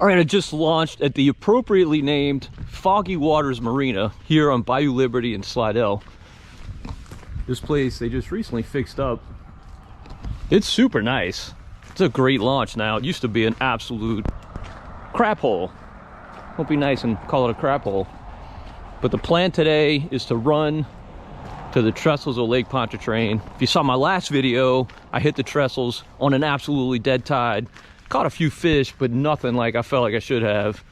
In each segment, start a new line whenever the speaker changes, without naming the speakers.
All right, I just launched at the appropriately named Foggy Waters Marina here on Bayou Liberty in Slidell. This place they just recently fixed up. It's super nice. It's a great launch now. It used to be an absolute crap hole. Won't be nice and call it a crap hole. But the plan today is to run to the trestles of Lake Pontchartrain. If you saw my last video, I hit the trestles on an absolutely dead tide. Caught a few fish, but nothing like I felt like I should have.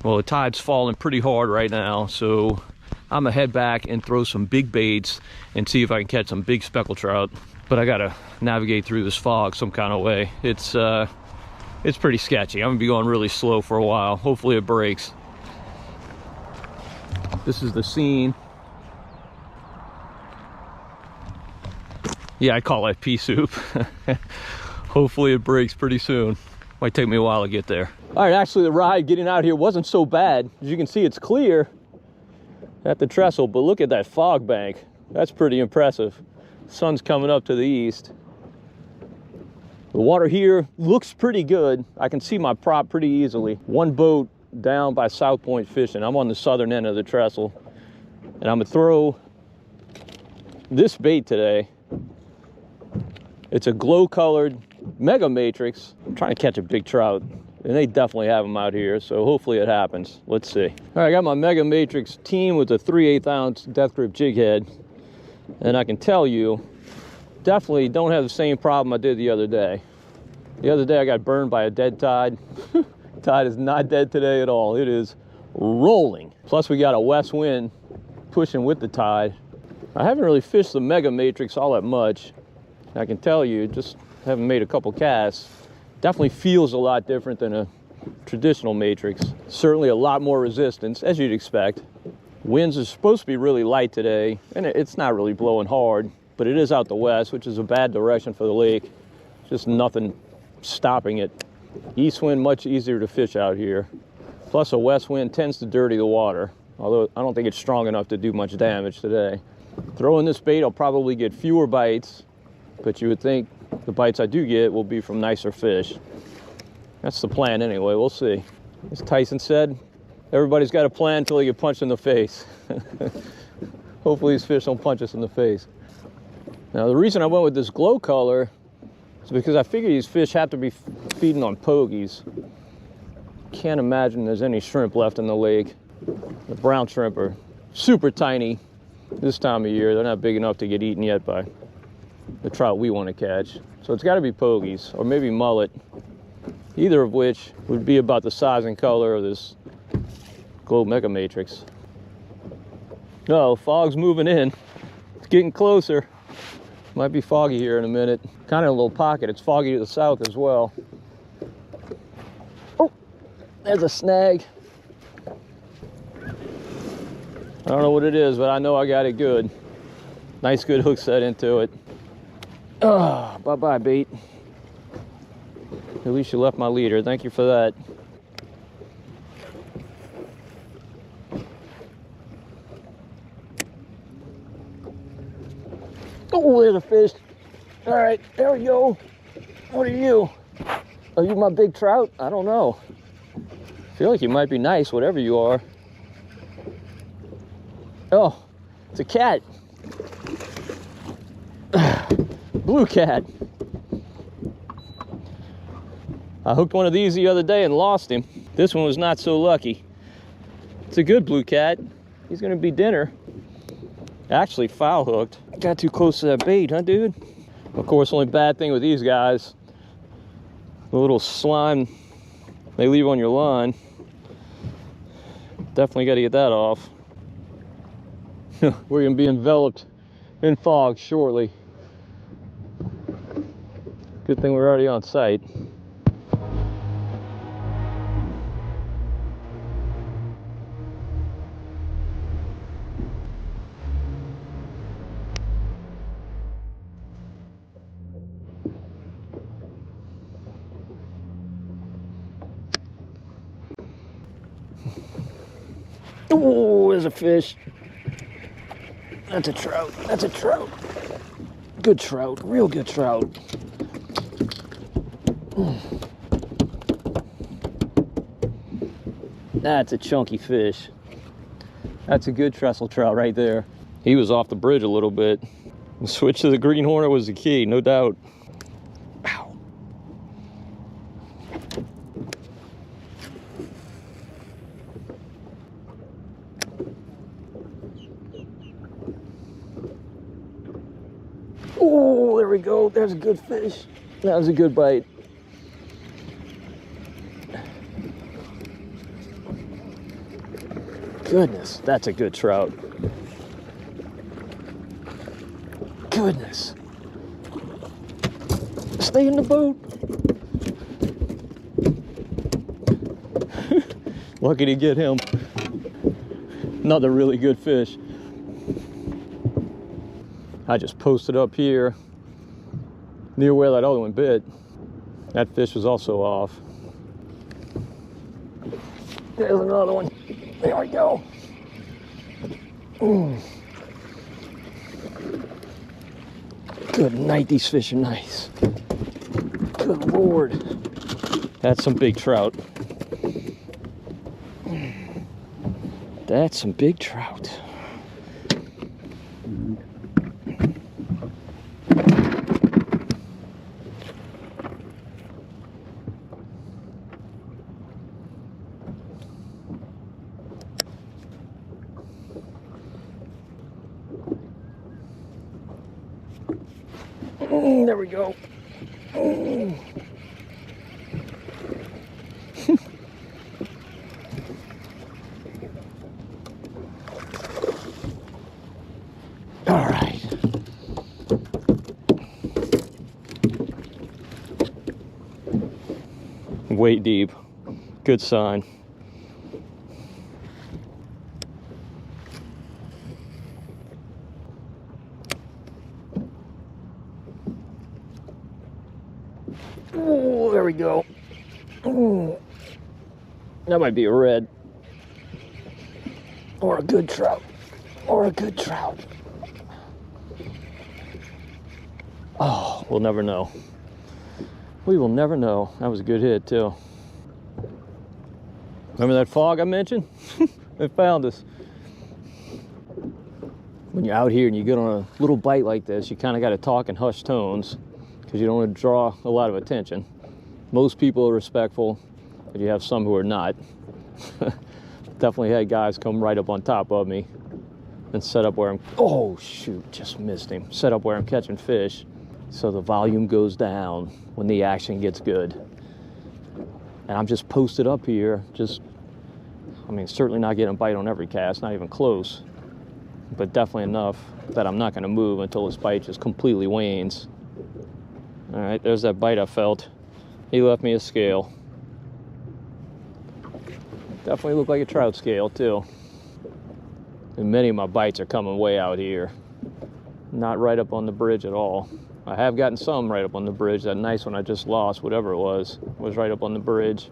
Well, the tide's falling pretty hard right now, so I'm gonna head back and throw some big baits and see if I can catch some big speckled trout. But I gotta navigate through this fog some kind of way. It's pretty sketchy. I'm gonna be going really slow for a while. Hopefully it breaks. This is the scene. Yeah, I call that pea soup. Hopefully it breaks pretty soon. Might take me a while to get there. All right, actually the ride getting out here wasn't so bad. As you can see, it's clear at the trestle, but look at that fog bank. That's pretty impressive. Sun's coming up to the east. The water here looks pretty good. I can see my prop pretty easily. One boat down by South Point fishing. I'm on the southern end of the trestle, and I'm gonna throw this bait today. It's a glow-colored Mega Matrix. I'm trying to catch a big trout, and they definitely have them out here, so hopefully it happens. Let's see. All right, I got my Mega Matrix team with a 3/8 ounce death grip jig head, and I can tell you, definitely don't have the same problem I did the other day. The other day I got burned by a dead tide. Tide is not dead today at all. It is rolling. Plus we got a west wind pushing with the tide. I haven't really fished the Mega Matrix all that much. I can tell you, just having made a couple casts, definitely feels a lot different than a traditional Matrix. Certainly a lot more resistance, as you'd expect. Winds are supposed to be really light today, and it's not really blowing hard, but it is out the west, which is a bad direction for the lake. Just nothing stopping it. East wind, much easier to fish out here. Plus a west wind tends to dirty the water, although I don't think it's strong enough to do much damage today. Throwing this bait, I'll probably get fewer bites, but you would think the bites I do get will be from nicer fish. That's the plan anyway, we'll see. As Tyson said, everybody's got a plan until they get punched in the face. Hopefully these fish don't punch us in the face. Now the reason I went with this glow color is because I figure these fish have to be feeding on pogies. Can't imagine there's any shrimp left in the lake. The brown shrimp are super tiny this time of year. They're not big enough to get eaten yet by the trout we want to catch. So it's got to be pogies or maybe mullet, either of which would be about the size and color of this Glow Mega Matrix. No, fog's moving in. It's getting closer. Might be foggy here in a minute. Kind of a little pocket. It's foggy to the south as well. Oh, there's a snag. I don't know what it is, but I know I got it good. Nice good hook set into it. Oh, bye-bye bait. At least you left my leader. Thank you for that. Oh, there's a fish. All right, there we go. What are you? Are you my big trout? I don't know. I feel like you might be nice, whatever you are. Oh, it's a cat. Blue cat. I hooked one of these the other day and lost him. This one was not so lucky. It's a good blue cat. He's gonna be dinner. Actually foul hooked. Got too close to that bait, huh, dude? Of course, only bad thing with these guys, the little slime they leave on your line. Definitely got to get that off. We're gonna be enveloped in fog shortly. Good thing we're already on site. Oh, there's a fish. That's a trout. That's a trout. Good trout. Real good trout. That's a chunky fish. That's a good trestle trout right there. He was off the bridge a little bit. The switch to the green hornet was the key, no doubt. Ow. Oh, there we go. There's a good fish. That was a good bite. Goodness, that's a good trout. Goodness. Stay in the boat. Lucky to get him. Another really good fish. I just posted up here near where that other one bit. That fish was also off. There's another one. There we go. Good night, these fish are nice. Good Lord. That's some big trout. That's some big trout. There we go. All right. Way deep. Good sign. Oh, there we go. Oh, that might be a red. Or a good trout. Or a good trout. Oh, we'll never know. We will never know. That was a good hit, too. Remember that fog I mentioned? It found us. When you're out here and you get on a little bite like this, you kind of got to talk in hushed tones because you don't want to draw a lot of attention. Most people are respectful, but you have some who are not. Definitely had guys come right up on top of me and set up where I'm, oh shoot, just missed him. Set up where I'm catching fish. So the volume goes down when the action gets good. And I'm just posted up here, certainly not getting a bite on every cast, not even close, but definitely enough that I'm not gonna move until this bite just completely wanes. All right, there's that bite I felt. He left me a scale. Definitely looked like a trout scale too. And many of my bites are coming way out here. Not right up on the bridge at all. I have gotten some right up on the bridge. That nice one I just lost, whatever it was right up on the bridge.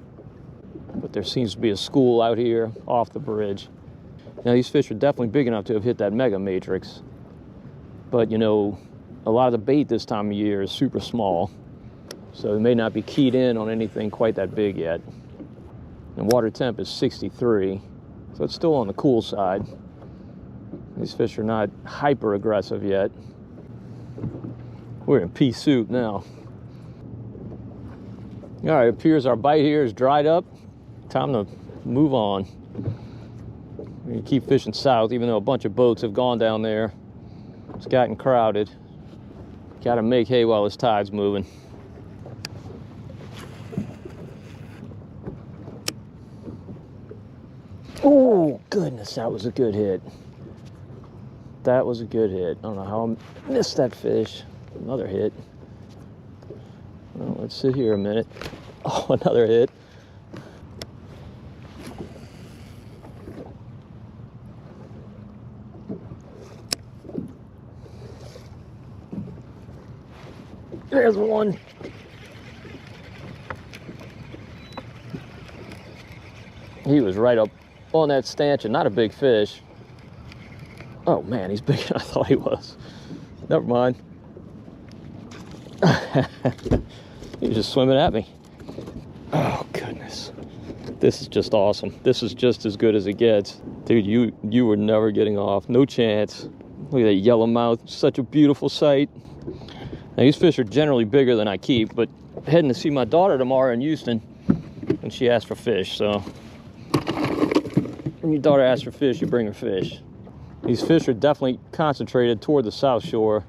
But there seems to be a school out here off the bridge. Now these fish are definitely big enough to have hit that mega matrix. But you know, a lot of the bait this time of year is super small. So it may not be keyed in on anything quite that big yet. And water temp is 63, so it's still on the cool side. These fish are not hyper aggressive yet. We're in pea soup now. All right, it appears our bite here is dried up. Time to move on. We're gonna keep fishing south, even though a bunch of boats have gone down there. It's gotten crowded. Gotta make hay while this tide's moving. Oh, goodness, that was a good hit. That was a good hit. I don't know how I missed that fish. Another hit. Well, let's sit here a minute. Oh, another hit. There's one. He was right up on that stanchion. Not a big fish. Oh man, he's bigger than I thought he was. Never mind. He was just swimming at me. Oh goodness. This is just awesome. This is just as good as it gets. Dude, you were never getting off. No chance. Look at that yellowmouth. Such a beautiful sight. Now, these fish are generally bigger than I keep, but heading to see my daughter tomorrow in Houston, and she asked for fish, so when your daughter asks for fish, you bring her fish. These fish are definitely concentrated toward the south shore,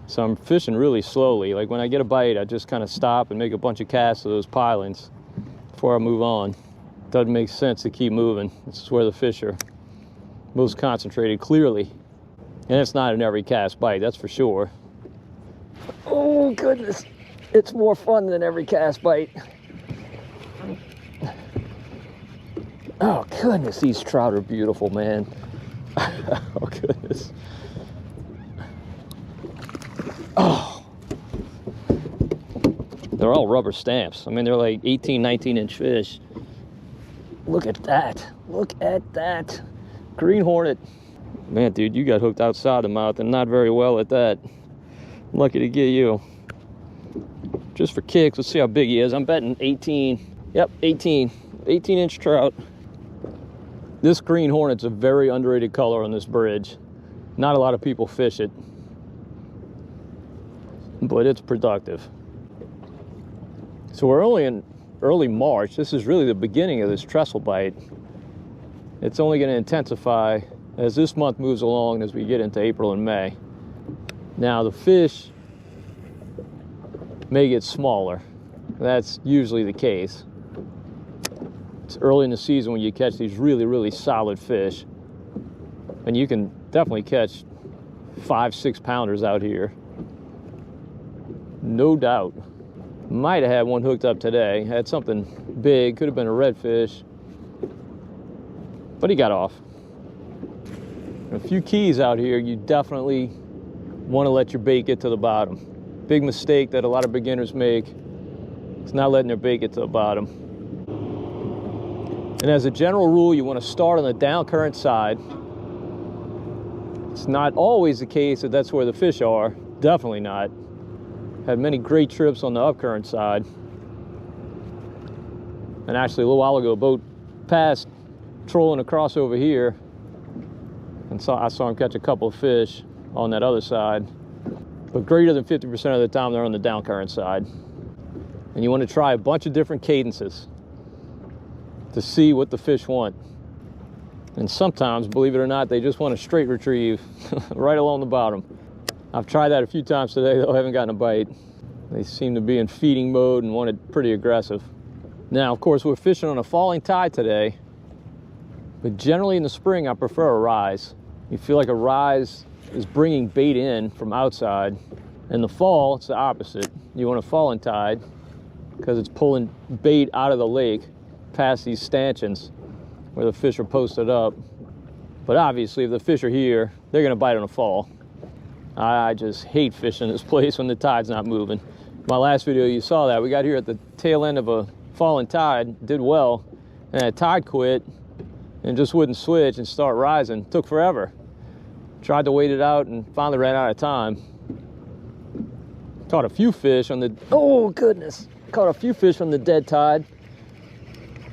so I'm fishing really slowly. Like when I get a bite, I just kind of stop and make a bunch of casts of those pilings before I move on. Doesn't make sense to keep moving. This is where the fish are most concentrated, clearly. And it's not in every cast bite, that's for sure. Oh goodness, it's more fun than every cast bite. Oh goodness, these trout are beautiful, man. Oh goodness. Oh, they're all rubber stamps. I mean, they're like 18, 19-inch fish. Look at that. Look at that. Green hornet. Man, dude, you got hooked outside the mouth and not very well at that. Lucky to get you. Just for kicks, let's see how big he is. I'm betting 18. Yep, 18-inch trout. This green hornet's a very underrated color on this bridge. Not a lot of people fish it, but it's productive. So we're only in early March. This is really the beginning of this trestle bite. It's only going to intensify as this month moves along, as we get into April and May. Now the fish may get smaller. That's usually the case. It's early in the season when you catch these really, really solid fish. And you can definitely catch 5-6 pounders out here. No doubt. Might have had one hooked up today. Had something big, could have been a redfish. But he got off. A few keys out here, you definitely want to let your bait get to the bottom. Big mistake that a lot of beginners make is not letting their bait get to the bottom. And as a general rule, you want to start on the down current side. It's not always the case that that's where the fish are. Definitely not. Had many great trips on the up current side. And actually a little while ago, a boat passed trolling across over here, and I saw him catch a couple of fish on that other side. But greater than 50% of the time, they're on the down current side. And you want to try a bunch of different cadences to see what the fish want. And sometimes, believe it or not, they just want a straight retrieve right along the bottom. I've tried that a few times today, though I haven't gotten a bite. They seem to be in feeding mode and wanted pretty aggressive. Now, of course, we're fishing on a falling tide today, but generally in the spring, I prefer a rise. You feel like a rise is bringing bait in from outside. In the fall, it's the opposite. You want a falling tide because it's pulling bait out of the lake past these stanchions where the fish are posted up. But obviously, if the fish are here, they're gonna bite on the fall. I just hate fishing this place when the tide's not moving. My last video, you saw that. We got here at the tail end of a falling tide, did well, and that tide quit and just wouldn't switch and start rising. Took forever. Tried to wait it out and finally ran out of time. Caught a few fish on the, oh goodness, caught a few fish on the dead tide.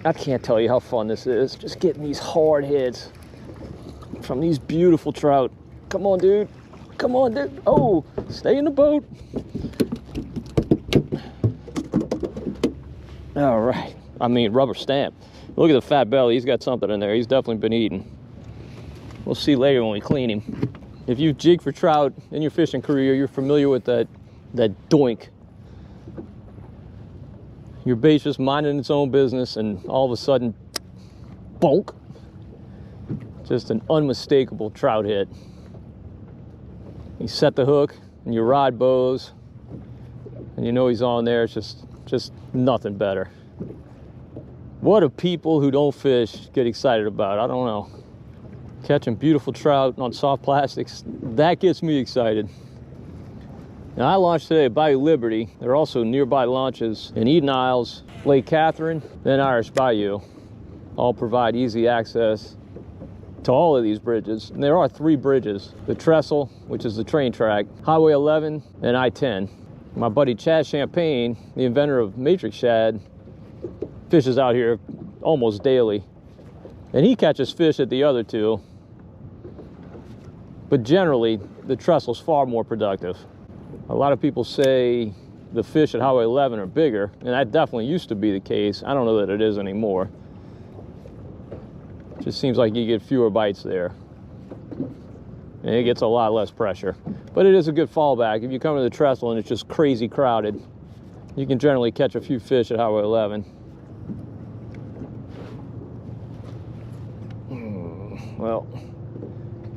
I can't tell you how fun this is, just getting these hard hits from these beautiful trout. Come on, dude. Come on, dude. Oh, stay in the boat. All right. I mean, rubber stamp. Look at the fat belly. He's got something in there. He's definitely been eating. We'll see later when we clean him. If you jig for trout in your fishing career, you're familiar with that doink. Your bait's just minding its own business, and all of a sudden, bonk. Just an unmistakable trout hit. You set the hook, and your rod bows, and you know he's on there. It's just nothing better. What do people who don't fish get excited about? I don't know. Catching beautiful trout on soft plastics, that gets me excited. Now, I launched today at Bayou Liberty. There are also nearby launches in Eden Isles, Lake Catherine, and Irish Bayou. All provide easy access to all of these bridges. And there are 3 bridges: the Trestle, which is the train track, Highway 11, and I-10. My buddy Chad Champagne, the inventor of matrix shad, fishes out here almost daily. And he catches fish at the other two. But generally, the trestle's far more productive. A lot of people say the fish at Highway 11 are bigger, and that definitely used to be the case. I don't know that it is anymore. It just seems like you get fewer bites there. And it gets a lot less pressure. But it is a good fallback. If you come to the trestle and it's just crazy crowded, you can generally catch a few fish at Highway 11. Well,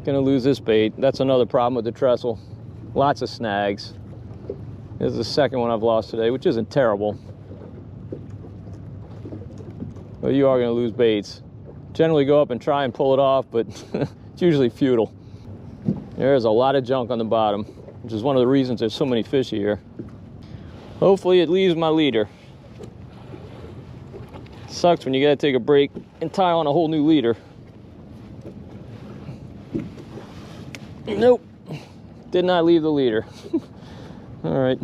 gonna lose this bait. That's another problem with the trestle. Lots of snags. This is the second one I've lost today, which isn't terrible. But you are gonna lose baits. Generally go up and try and pull it off, but it's usually futile. There's a lot of junk on the bottom, which is one of the reasons there's so many fish here. Hopefully it leaves my leader. Sucks when you gotta take a break and tie on a whole new leader. Nope, did not leave the leader. All right,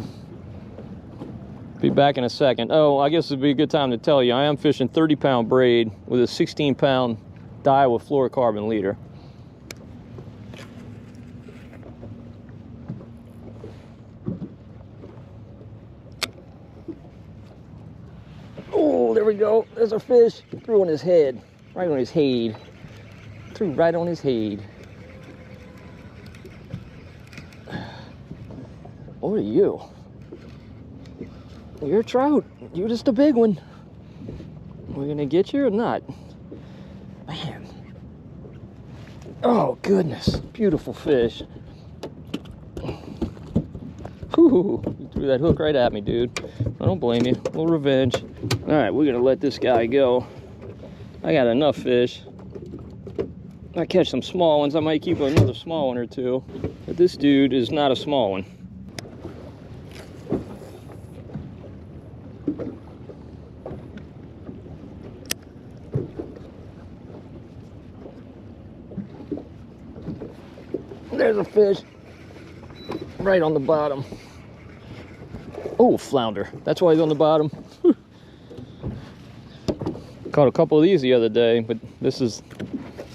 be back in a second. Oh, I guess it'd be a good time to tell you, I am fishing 30-pound braid with a 16-pound Daiwa fluorocarbon leader. Oh, there we go. There's a fish. Threw on his head. Right on his head. Threw right on his head. What are you? You're a trout. You're just a big one. We're gonna get you or not? Man. Oh, goodness. Beautiful fish. Whew. You threw that hook right at me, dude. I don't blame you. A little revenge. All right, we're gonna let this guy go. I got enough fish. I catch some small ones. I might keep another small one or two. But this dude is not a small one. There's a fish right on the bottom. Oh, flounder. That's why he's on the bottom. Caught a couple of these the other day, but this is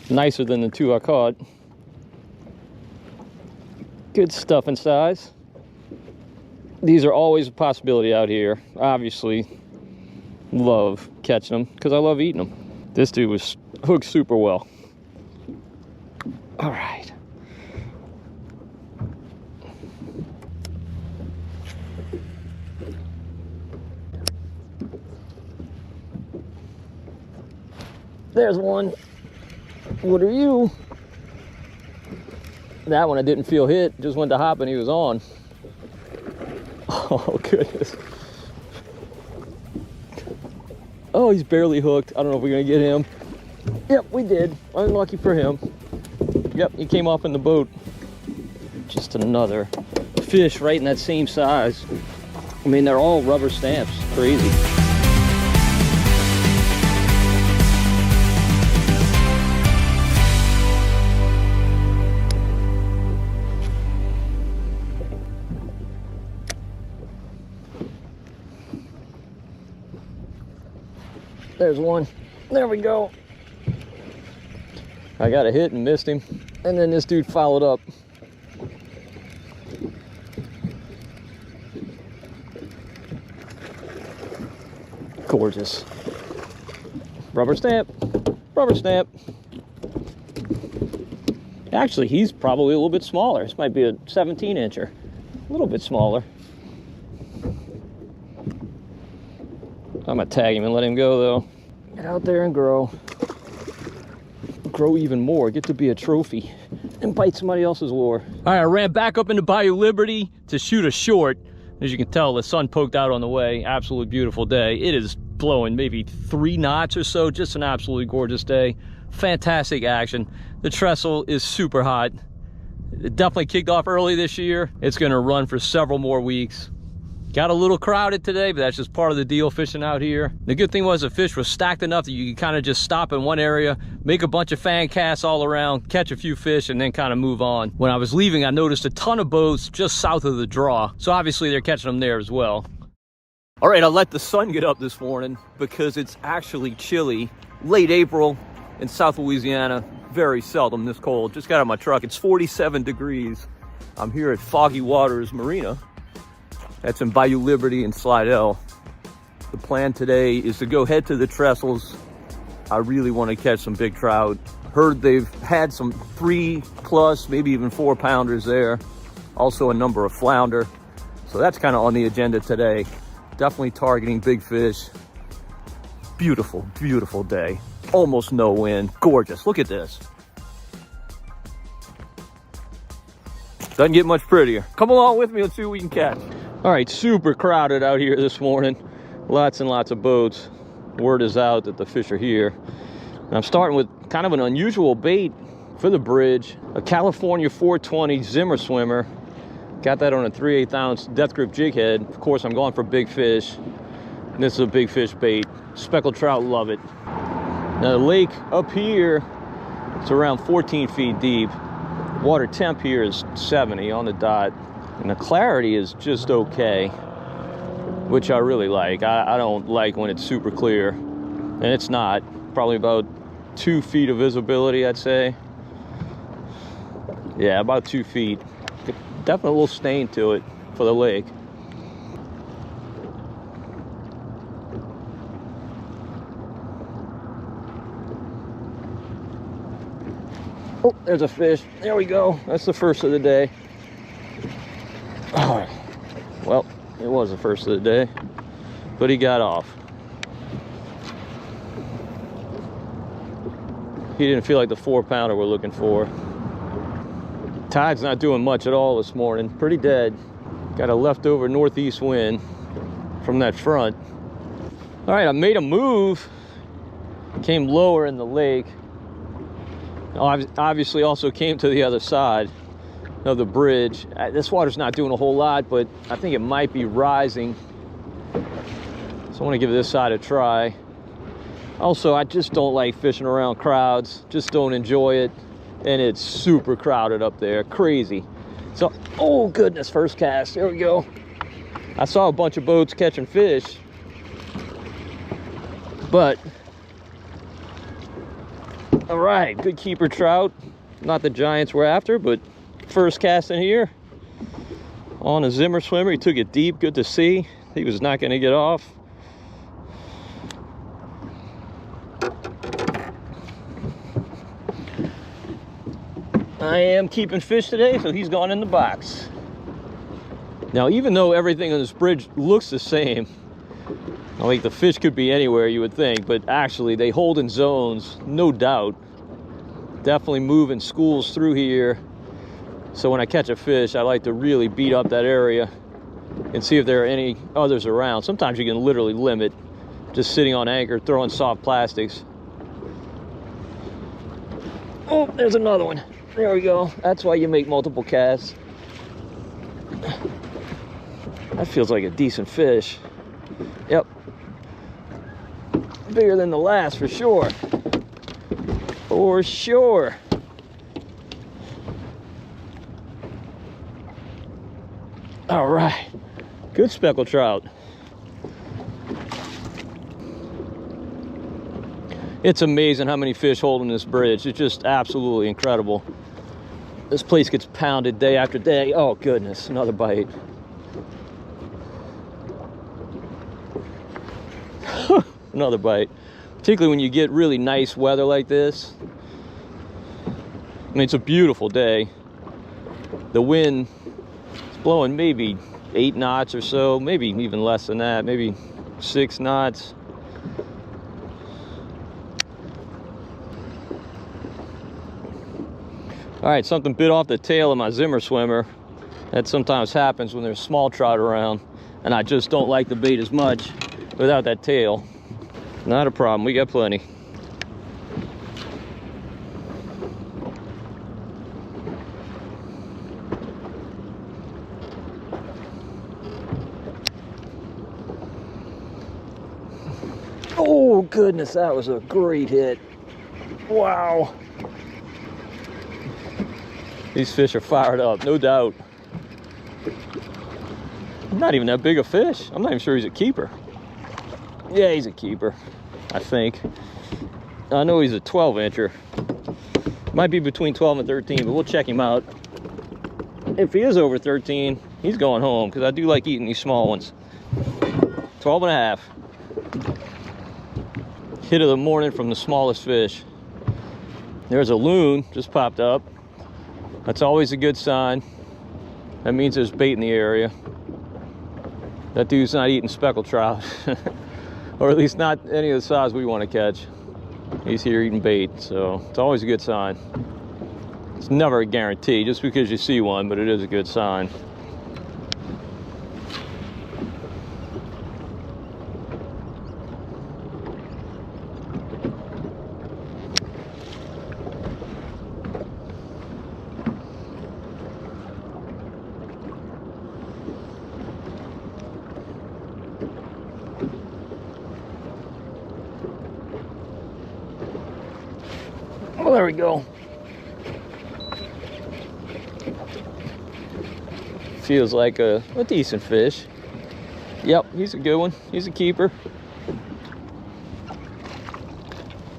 nicer than the two I caught. Good stuff in size. These are always a possibility out here. Obviously, love catching them because I love eating them. This dude was hooked super well. All right. There's one. What are you? That one I didn't feel hit. Just went to hop and he was on. Oh, goodness. Oh, he's barely hooked. I don't know if we're going to get him. Yep, we did. Unlucky for him. Yep, he came off in the boat. Just another fish right in that same size. I mean, they're all rubber stamps. Crazy. There's one. There we go. I got a hit and missed him. And then this dude followed up. Gorgeous. Rubber stamp. Rubber stamp. Actually, he's probably a little bit smaller. This might be a 17-incher. A little bit smaller. I'm gonna tag him and let him go though. Get out there and grow. Grow even more. Get to be a trophy and bite somebody else's lure. All right, I ran back up into Bayou Liberty to shoot a short. As you can tell, the sun poked out on the way. Absolutely beautiful day. It is blowing maybe 3 knots or so. Just an absolutely gorgeous day. Fantastic action. The trestle is super hot. It definitely kicked off early this year. It's gonna run for several more weeks. Got a little crowded today, but that's just part of the deal fishing out here. The good thing was the fish was stacked enough that you could kind of just stop in one area, make a bunch of fan casts all around, catch a few fish, and then kind of move on. When I was leaving, I noticed a ton of boats just south of the draw. So obviously they're catching them there as well. All right, I let the sun get up this morning because it's actually chilly. Late April in South Louisiana, very seldom this cold. Just got out of my truck. It's 47 degrees. I'm here at Foggy Waters Marina. That's in Bayou Liberty and Slidell. The plan today is to go head to the trestles. I really want to catch some big trout. Heard they've had some 3+, maybe even 4-pounders there. Also a number of flounder. So that's kind of on the agenda today. Definitely targeting big fish. Beautiful, beautiful day. Almost no wind. Gorgeous. Look at this. Doesn't get much prettier. Come along with me. Let's see what we can catch. All right, super crowded out here this morning. Lots and lots of boats. Word is out that the fish are here. And I'm starting with kind of an unusual bait for the bridge. A California 420 Zimmer swimmer. Got that on a 3/8 ounce death grip jig head. Of course, I'm going for big fish. And this is a big fish bait. Speckled trout love it. Now the lake up here, it's around 14 feet deep. Water temp here is 70 on the dot. And the clarity is just okay, which I really like. I don't like when it's super clear. And it's not. Probably about 2 feet of visibility, I'd say. Yeah, about 2 feet. Definitely a little stain to it for the lake. Oh, there's a fish. There we go. That's the first of the day. Oh, well, it was the first of the day, but he got off. He didn't feel like the 4-pounder we're looking for. Tide's not doing much at all this morning. Pretty dead. Got a leftover northeast wind from that front. All right, I made a move. Came lower in the lake. Obviously also came to the other side of the bridge. This water's not doing a whole lot, but I think it might be rising. So I want to give this side a try. Also, I just don't like fishing around crowds. Just don't enjoy it. And it's super crowded up there, crazy. So, oh goodness, first cast, there we go. I saw a bunch of boats catching fish, but, all right, good keeper trout. Not the giants we're after, but first cast in here on a Zimmer swimmer. He took it deep, good to see. He was not gonna get off. I am keeping fish today, so he's gone in the box. Now, even though everything on this bridge looks the same, like the fish could be anywhere, you would think, but actually they hold in zones, no doubt. Definitely moving schools through here. So when I catch a fish, I like to really beat up that area and see if there are any others around. Sometimes you can literally limit just sitting on anchor, throwing soft plastics. Oh, there's another one. There we go. That's why you make multiple casts. That feels like a decent fish. Yep. Bigger than the last for sure. For sure. All right. Good speckled trout. It's amazing how many fish hold in this bridge. It's just absolutely incredible. This place gets pounded day after day. Oh goodness, another bite. Another bite. Particularly when you get really nice weather like this. I mean, it's a beautiful day. The wind is blowing maybe 8 knots or so, maybe even less than that, maybe 6 knots. All right, something bit off the tail of my Zimmer swimmer. That sometimes happens when there's small trout around, and I just don't like the bait as much without that tail. Not a problem, we got plenty. Oh goodness, that was a great hit. Wow. These fish are fired up, no doubt. Not even that big a fish. I'm not even sure he's a keeper. Yeah, he's a keeper, I think. I know he's a 12-incher. Might be between 12 and 13, but we'll check him out. If he is over 13, he's going home, because I do like eating these small ones. 12 and a half. Hit of the morning from the smallest fish. There's a loon just popped up. That's always a good sign. That means there's bait in the area. That dude's not eating speckled trout. Or at least not any of the size we want to catch. He's here eating bait, so it's always a good sign. It's never a guarantee just because you see one, but it is a good sign. Well, there we go. Feels like a decent fish. Yep, he's a good one. He's a keeper.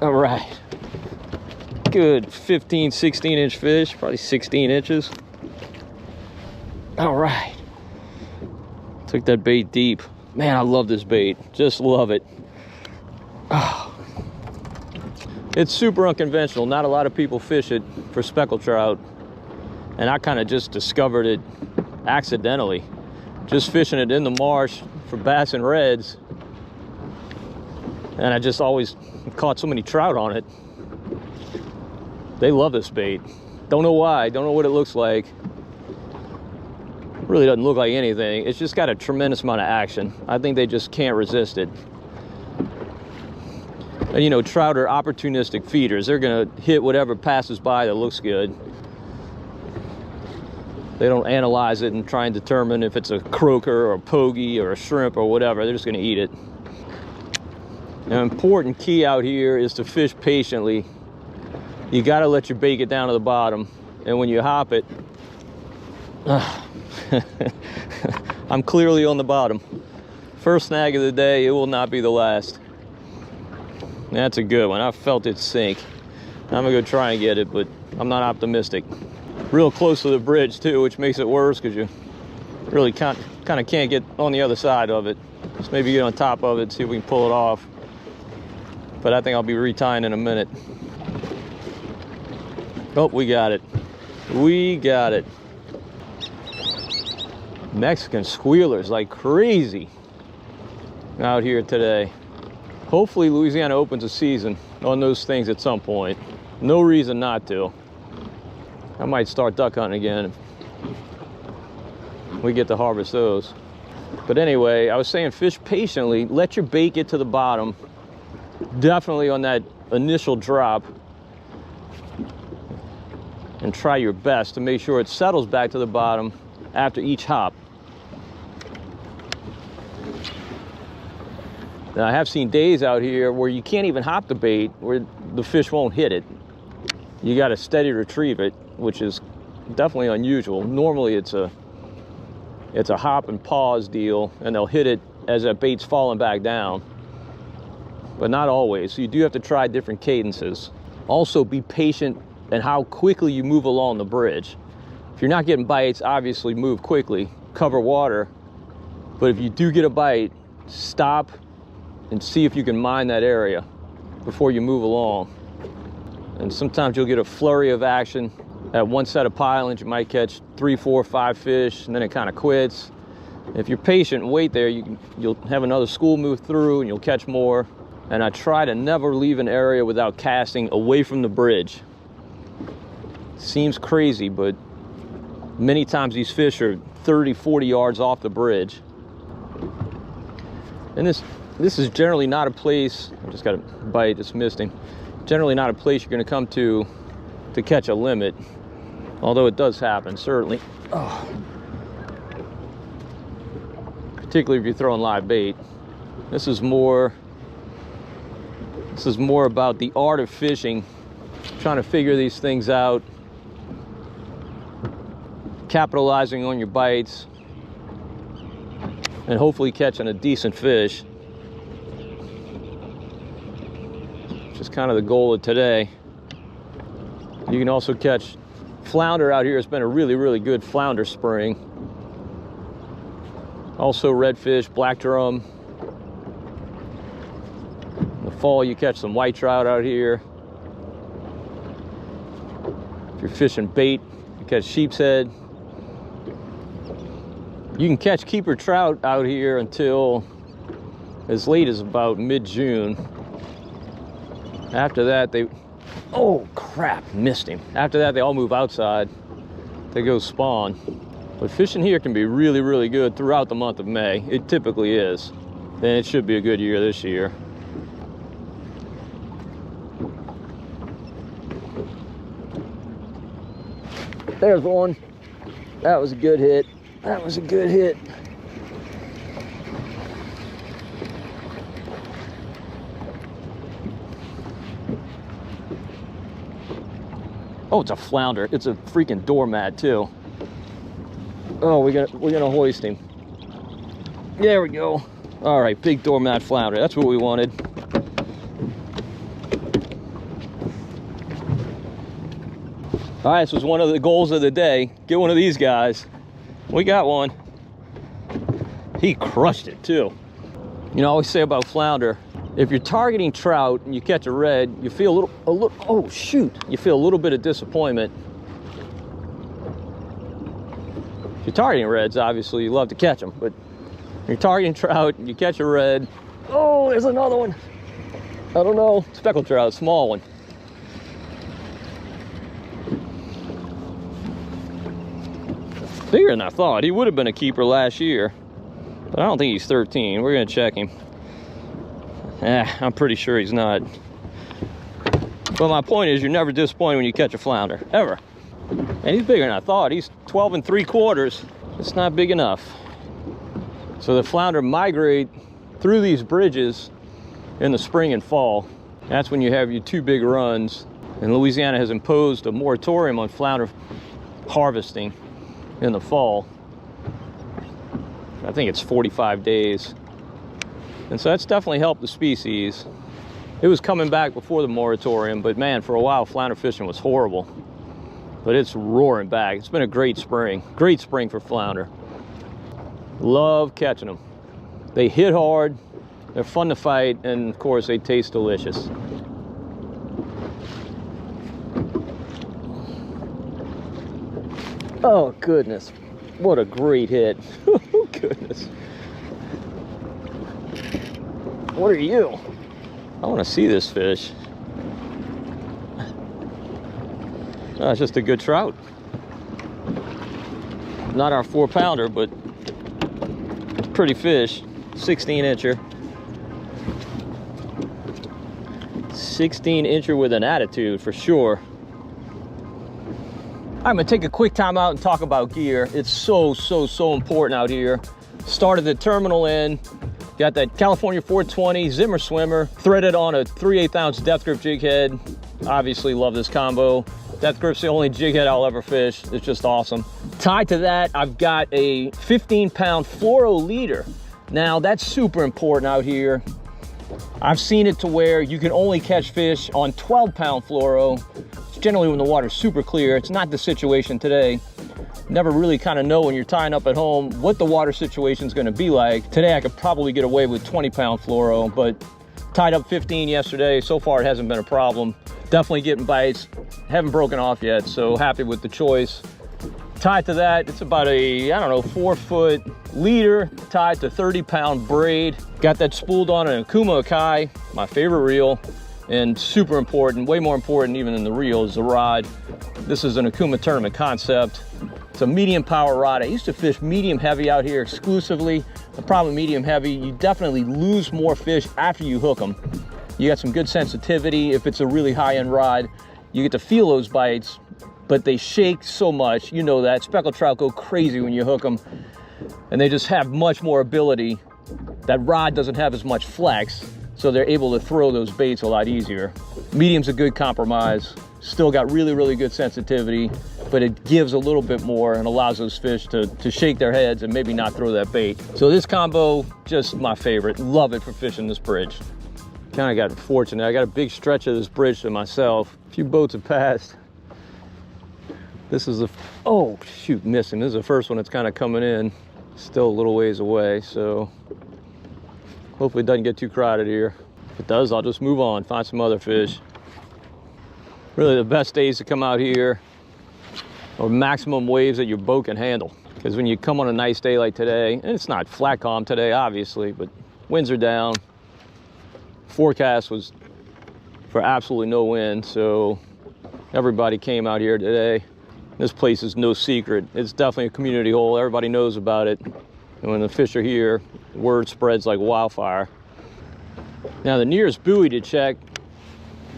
All right. Good 15, 16-inch fish, probably 16 inches. All right. Took that bait deep. Man, I love this bait. Just love it. Oh. It's super unconventional. Not a lot of people fish it for speckled trout. And I kind of just discovered it accidentally. Just fishing it in the marsh for bass and reds. And I just always caught so many trout on it. They love this bait. Don't know why. Don't know what it looks like. Really doesn't look like anything. It's just got a tremendous amount of action. I think they just can't resist it. And you know, trout are opportunistic feeders. They're gonna hit whatever passes by that looks good. They don't analyze it and try and determine if it's a croaker or a pogie or a shrimp or whatever. They're just gonna eat it. An important key out here is to fish patiently. You gotta let your bait get down to the bottom. And when you hop it, I'm clearly on the bottom. First snag of the day, it will not be the last. That's a good one. I felt it sink. I'm gonna go try and get it, but I'm not optimistic. Real close to the bridge too, which makes it worse because you really kind of can't get on the other side of it. Just maybe get on top of it, see if we can pull it off. But I think I'll be retying in a minute. Oh, we got it. We got it. Mexican squealers like crazy out here today. Hopefully Louisiana opens a season on those things at some point. No reason not to. I might start duck hunting again if we get to harvest those. But anyway, I was saying fish patiently. Let your bait get to the bottom. Definitely on that initial drop. And try your best to make sure it settles back to the bottom after each hop. Now, I have seen days out here where you can't even hop the bait, where the fish won't hit it. You got to steady retrieve it, which is definitely unusual. Normally it's a hop and pause deal, and they'll hit it as that bait's falling back down. But not always, so you do have to try different cadences. Also, be patient in how quickly you move along the bridge. If you're not getting bites, obviously move quickly, cover water. But if you do get a bite, stop and see if you can mine that area before you move along. And sometimes you'll get a flurry of action. At one set of pilings, you might catch 3, 4, 5 fish, and then it kind of quits. If you're patient and wait there, you'll have another school move through and you'll catch more. And I try to never leave an area without casting away from the bridge. Seems crazy, but many times these fish are 30, 40 yards off the bridge. And this is generally not a place, I just got a bite, just missed him. Generally not a place you're gonna come to catch a limit. Although it does happen, certainly. Oh. Particularly if you're throwing live bait. This is more about the art of fishing, trying to figure these things out, capitalizing on your bites, and hopefully catching a decent fish. Which is kind of the goal of today. You can also catch flounder out here. It's been a really, really good flounder spring. Also redfish, black drum. In the fall you catch some white trout out here. If you're fishing bait, you catch sheep's head. You can catch keeper trout out here until as late as about mid-June. After that, oh crap, missed him. After that, they all move outside. They go spawn. But fishing here can be really, really good throughout the month of May. It typically is. And it should be a good year this year. There's one. That was a good hit. That was a good hit. Oh, it's a flounder. It's a freaking doormat too. Oh, we're gonna hoist him. There we go. All right, big doormat flounder. That's what we wanted. All right, this was one of the goals of the day. Get one of these guys. We got one. He crushed it too. You know, I always say about flounder, if you're targeting trout and you catch a red, you feel a little, oh shoot, you feel a little bit of disappointment. If you're targeting reds, obviously you love to catch them, but if you're targeting trout and you catch a red, oh, there's another one. I don't know, speckled trout, small one. Bigger than I thought. He would have been a keeper last year, but I don't think he's 13. We're gonna check him. I'm pretty sure he's not. But my point is, you're never disappointed when you catch a flounder, ever. And he's bigger than I thought. He's 12 3/4. It's not big enough. So the flounder migrate through these bridges in the spring and fall. That's when you have your two big runs. And Louisiana has imposed a moratorium on flounder harvesting in the fall. I think it's 45 days. And so that's definitely helped the species. It was coming back before the moratorium, but man, for a while, flounder fishing was horrible. But it's roaring back. It's been a great spring for flounder. Love catching them. They hit hard, they're fun to fight, and of course, they taste delicious. Oh goodness, what a great hit. Oh goodness. What are you? I want to see this fish. Oh, it's just a good trout. Not our 4-pounder, but pretty fish. 16-incher. 16-incher with an attitude for sure. I'm gonna take a quick time out and talk about gear. It's so important out here. Started the terminal in. Got that California 420 Zimmer swimmer threaded on a 3/8 ounce depth grip jig head. Obviously love this combo. Depth grip's the only jig head I'll ever fish. It's just awesome. Tied to that, I've got a 15-pound fluoro leader. Now that's super important out here. I've seen it to where you can only catch fish on 12-pound fluoro. It's generally when the water's super clear. It's not the situation today. Never really kind of know when you're tying up at home what the water situation is going to be like. Today I could probably get away with 20-pound fluoro, but tied up 15 yesterday. So far it hasn't been a problem. Definitely getting bites. Haven't broken off yet, so happy with the choice. Tied to that, it's about a, I don't know, 4-foot leader tied to 30-pound braid. Got that spooled on an Akuma Akai, my favorite reel, and super important, way more important even than the reel, is the rod. This is an Akuma tournament concept. It's a medium power rod. I used to fish medium heavy out here exclusively. The problem with medium heavy, you definitely lose more fish after you hook them. You got some good sensitivity. If it's a really high-end rod, you get to feel those bites, but they shake so much. You know that. Speckled trout go crazy when you hook them, and they just have much more ability. That rod doesn't have as much flex, so they're able to throw those baits a lot easier. Medium's a good compromise. Still got really, really good sensitivity, but it gives a little bit more and allows those fish to shake their heads and maybe not throw that bait. So this combo, just my favorite. Love it for fishing this bridge. Kind of got fortunate. I got a big stretch of this bridge to myself. A few boats have passed. This is the, oh shoot, missing. This is the first one that's kind of coming in. Still a little ways away, so hopefully it doesn't get too crowded here. If it does, I'll just move on, find some other fish. Really the best days to come out here are maximum waves that your boat can handle. Because when you come on a nice day like today, and it's not flat calm today, obviously, but winds are down. Forecast was for absolutely no wind, so everybody came out here today. This place is no secret. It's definitely a community hole. Everybody knows about it. And when the fish are here, word spreads like wildfire. Now the nearest buoy to check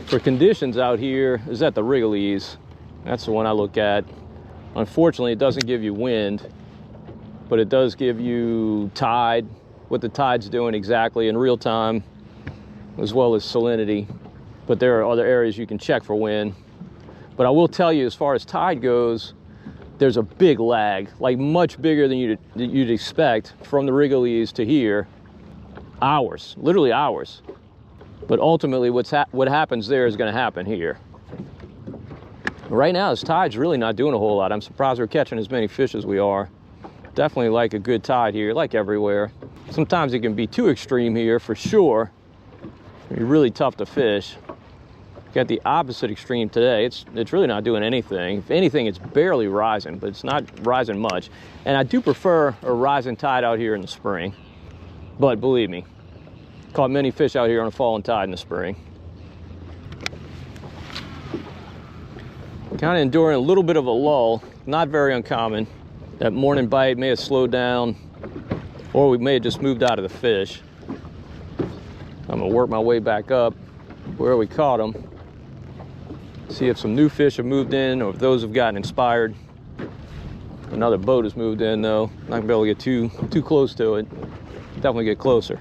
for conditions out here is at the Wrigley's. That's the one I look at. Unfortunately, it doesn't give you wind, but it does give you tide, what the tide's doing exactly in real time, as well as salinity. But there are other areas you can check for wind. But I will tell you, as far as tide goes, there's a big lag, like much bigger than you'd expect from the Wrigley's to here. Hours, literally hours. But ultimately, what happens there is going to happen here. Right now, this tide's really not doing a whole lot. I'm surprised we're catching as many fish as we are. Definitely like a good tide here, like everywhere. Sometimes it can be too extreme here, for sure. It's really tough to fish. Got the opposite extreme today. It's really not doing anything. If anything, it's barely rising, but it's not rising much. And I do prefer a rising tide out here in the spring. But believe me, caught many fish out here on a falling tide in the spring. Kind of enduring a little bit of a lull, not very uncommon. That morning bite may have slowed down, or we may have just moved out of the fish. I'm gonna work my way back up where we caught them. See if some new fish have moved in or if those have gotten inspired. Another boat has moved in though. Not gonna be able to get too close to it. Definitely get closer.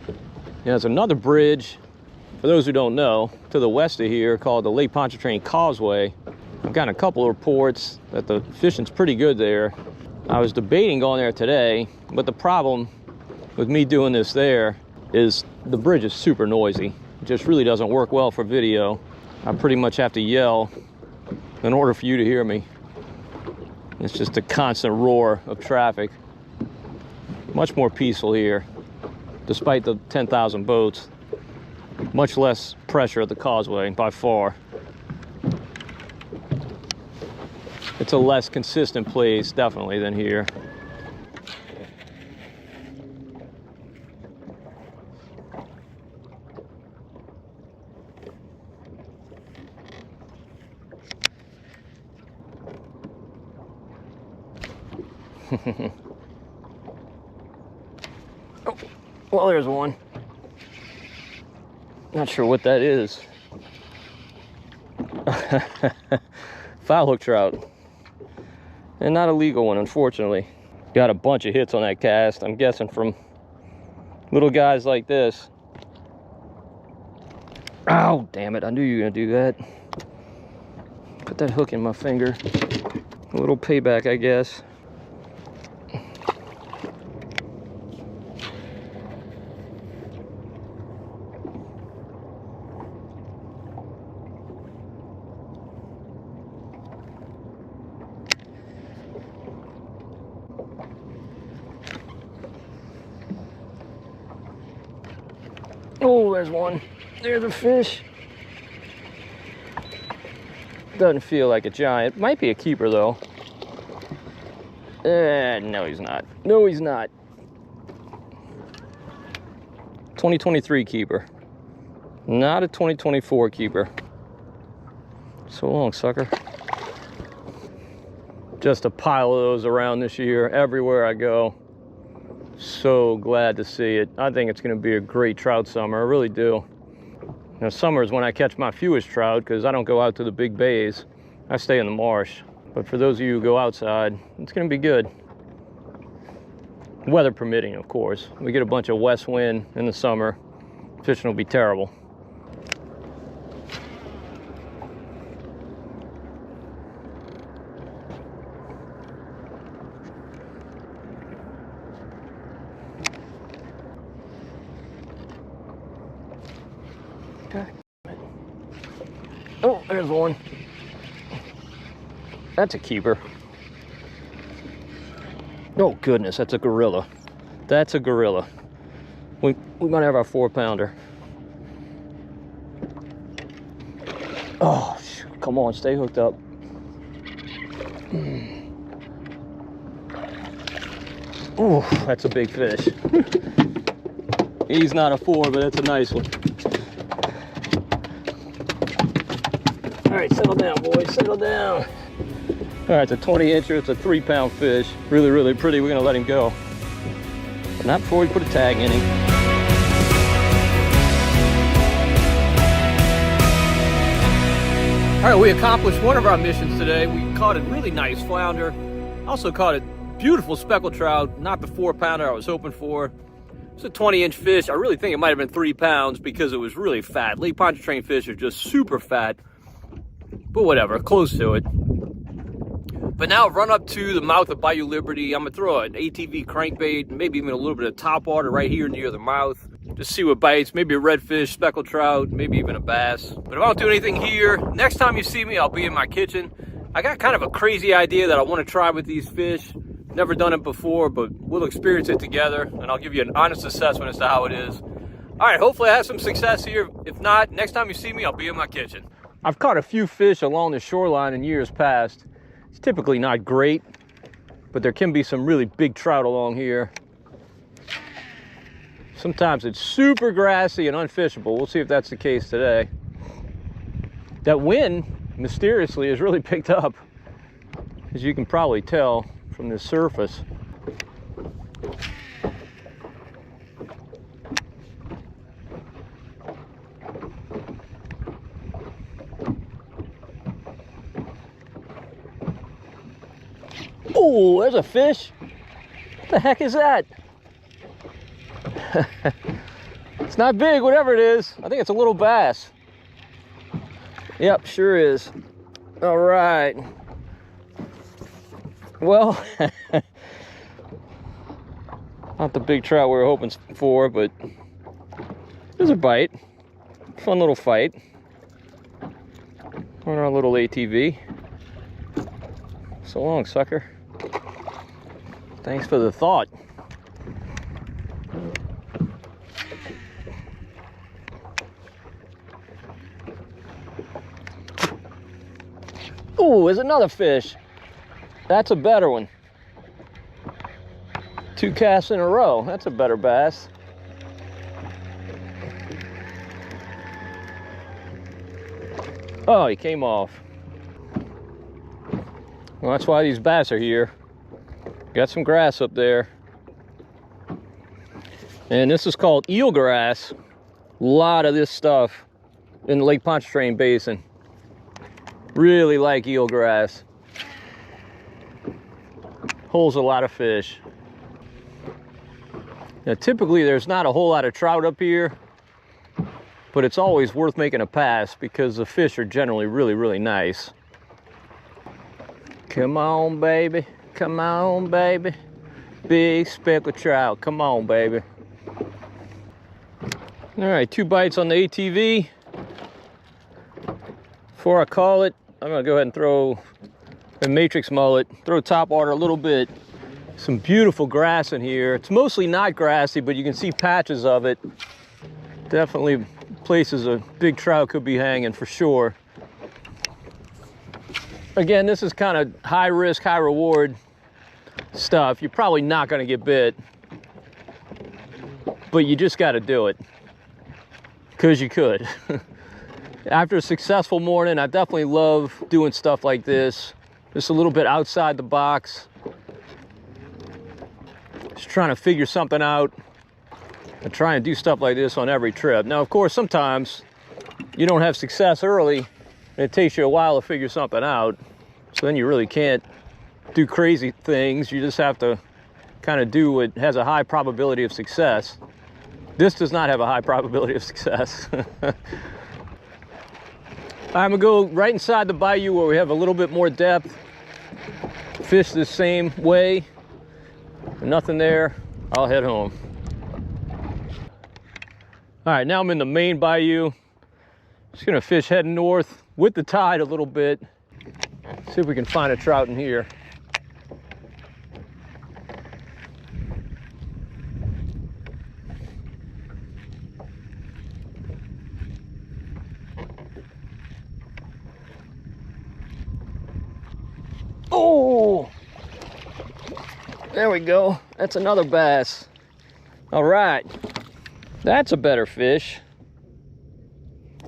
Yeah, there's another bridge, for those who don't know, to the west of here called the Lake Pontchartrain Causeway. I've gotten a couple of reports that the fishing's pretty good there. I was debating going there today, but the problem with me doing this there is the bridge is super noisy. It just really doesn't work well for video. I pretty much have to yell in order for you to hear me. It's just a constant roar of traffic. Much more peaceful here, despite the 10,000 boats. Much less pressure at the causeway, by far. It's a less consistent place, definitely, than here. Oh, well, there's one. Not sure what that is. Foul hook trout. And not a legal one, unfortunately. Got a bunch of hits on that cast. I'm guessing from little guys like this. Oh, damn it. I knew you were going to do that. Put that hook in my finger. A little payback, I guess. Oh, there's one. There's a fish. Doesn't feel like a giant. Might be a keeper, though. No, he's not. No, he's not. 2023 keeper. Not a 2024 keeper. So long, sucker. Just a pile of those around this year, everywhere I go. So glad to see it. I think it's going to be a great trout summer. I really do. Now, summer is when I catch my fewest trout because I don't go out to the big bays. I stay in the marsh. But for those of you who go outside, it's going to be good. Weather permitting, of course. We get a bunch of west wind in the summer. Fishing will be terrible. Oh, there's one. That's a keeper. Oh goodness, that's a gorilla. That's a gorilla. We're gonna have our 4-pounder. Oh, come on, stay hooked up. Oh, that's a big fish. He's not a 4, but that's a nice one. All right, settle down, boys, settle down. All right, it's a 20-incher, it's a 3-pound fish. Really, really pretty. We're gonna let him go. But not before we put a tag in him. All right, we accomplished one of our missions today. We caught a really nice flounder. Also caught a beautiful speckled trout, not the 4-pounder I was hoping for. It's a 20-inch fish. I really think it might have been 3 pounds because it was really fat. Lake Pontchartrain fish are just super fat. But whatever, close to it. But now I've run up to the mouth of Bayou Liberty. I'm gonna throw an ATV crankbait, maybe even a little bit of top water right here near the mouth. Just see what bites, maybe a redfish, speckled trout, maybe even a bass. But if I don't do anything here, next time you see me, I'll be in my kitchen. I got kind of a crazy idea that I wanna try with these fish. Never done it before, but we'll experience it together and I'll give you an honest assessment as to how it is. All right, hopefully I have some success here. If not, next time you see me, I'll be in my kitchen. I've caught a few fish along the shoreline in years past. It's typically not great, but there can be some really big trout along here. Sometimes it's super grassy and unfishable. We'll see if that's the case today. That wind, mysteriously, has really picked up, as you can probably tell from the surface. Oh, there's a fish. What the heck is that? It's not big, whatever it is. I think it's a little bass. Yep, sure is. All right. Well, not the big trout we were hoping for, but there's a bite. Fun little fight on our little ATV. So long, sucker. Thanks for the thought. Ooh, there's another fish. That's a better one. 2 casts in a row. That's a better bass. Oh, he came off. Well, that's why these bass are here. Got some grass up there. And this is called eelgrass. A lot of this stuff in the Lake Pontchartrain Basin. Really like eelgrass. Holds a lot of fish. Now, typically there's not a whole lot of trout up here, but it's always worth making a pass because the fish are generally really, really nice. Come on, baby. Come on, baby. Big speckled trout. Come on, baby. All right, 2 bites on the ATV. Before I call it, I'm gonna go ahead and throw a matrix mullet, throw top water a little bit. Some beautiful grass in here. It's mostly not grassy, but you can see patches of it. Definitely places a big trout could be hanging for sure. Again, this is kind of high risk, high reward stuff. You're probably not gonna get bit, but you just gotta do it, because you could. After a successful morning, I definitely love doing stuff like this. Just a little bit outside the box. Just trying to figure something out. I try and do stuff like this on every trip. Now, of course, sometimes you don't have success early, and it takes you a while to figure something out. So then you really can't do crazy things. You just have to kind of do what has a high probability of success. This does not have a high probability of success. I'm gonna go right inside the bayou where we have a little bit more depth. Fish the same way. Nothing there. I'll head home. All right, now I'm in the main bayou. Just gonna fish heading north with the tide a little bit. See if we can find a trout in here. Oh, there we go. That's another bass. All right, that's a better fish.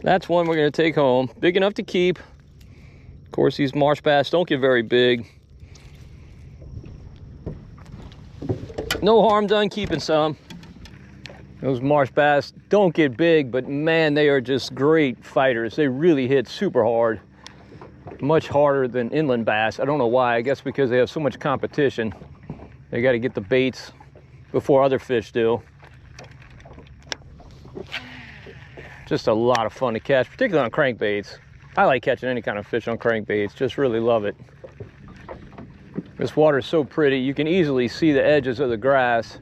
That's one we're gonna take home. Big enough to keep. Of course, these marsh bass don't get very big. No harm done keeping some. Those marsh bass don't get big, but man, they are just great fighters. They really hit super hard. Much harder than inland bass. I don't know why. I guess because they have so much competition. They got to get the baits before other fish do. Just a lot of fun to catch, particularly on crankbaits. I like catching any kind of fish on crankbaits. Just really love it. This water is so pretty. You can easily see the edges of the grass.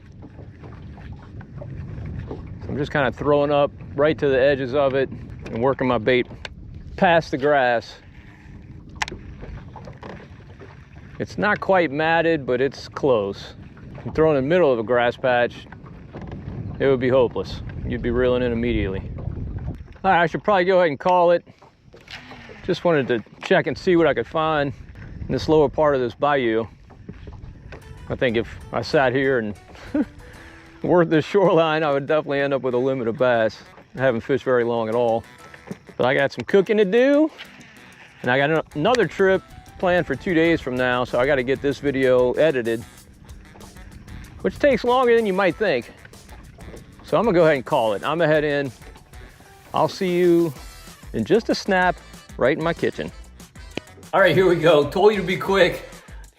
So I'm just kind of throwing up right to the edges of it and working my bait past the grass. It's not quite matted, but it's close. If I'm throwing in the middle of a grass patch, it would be hopeless. You'd be reeling in immediately. All right, I should probably go ahead and call it. Just wanted to check and see what I could find in this lower part of this bayou. I think if I sat here and worked this shoreline, I would definitely end up with a limit of bass. I haven't fished very long at all. But I got some cooking to do, and I got another trip planned for 2 days from now, so I got to get this video edited, which takes longer than you might think. So I'm gonna go ahead and call it. I'm gonna head in. I'll see you in just a snap right in my kitchen. All right, here we go. Told you to be quick.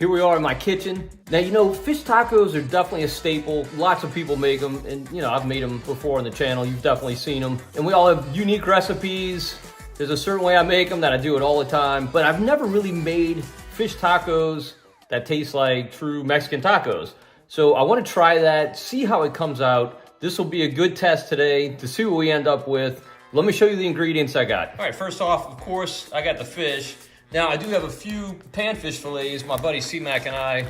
Here we are in my kitchen. Now, you know, fish tacos are definitely a staple. Lots of people make them, and you know, I've made them before on the channel. You've definitely seen them. And we all have unique recipes. There's a certain way I make them that I do it all the time, but I've never really made fish tacos that taste like true Mexican tacos. So I want to try that, see how it comes out. This will be a good test today to see what we end up with. Let me show you the ingredients I got. All right, first off, of course, I got the fish. Now, I do have a few panfish fillets. My buddy C-Mac and I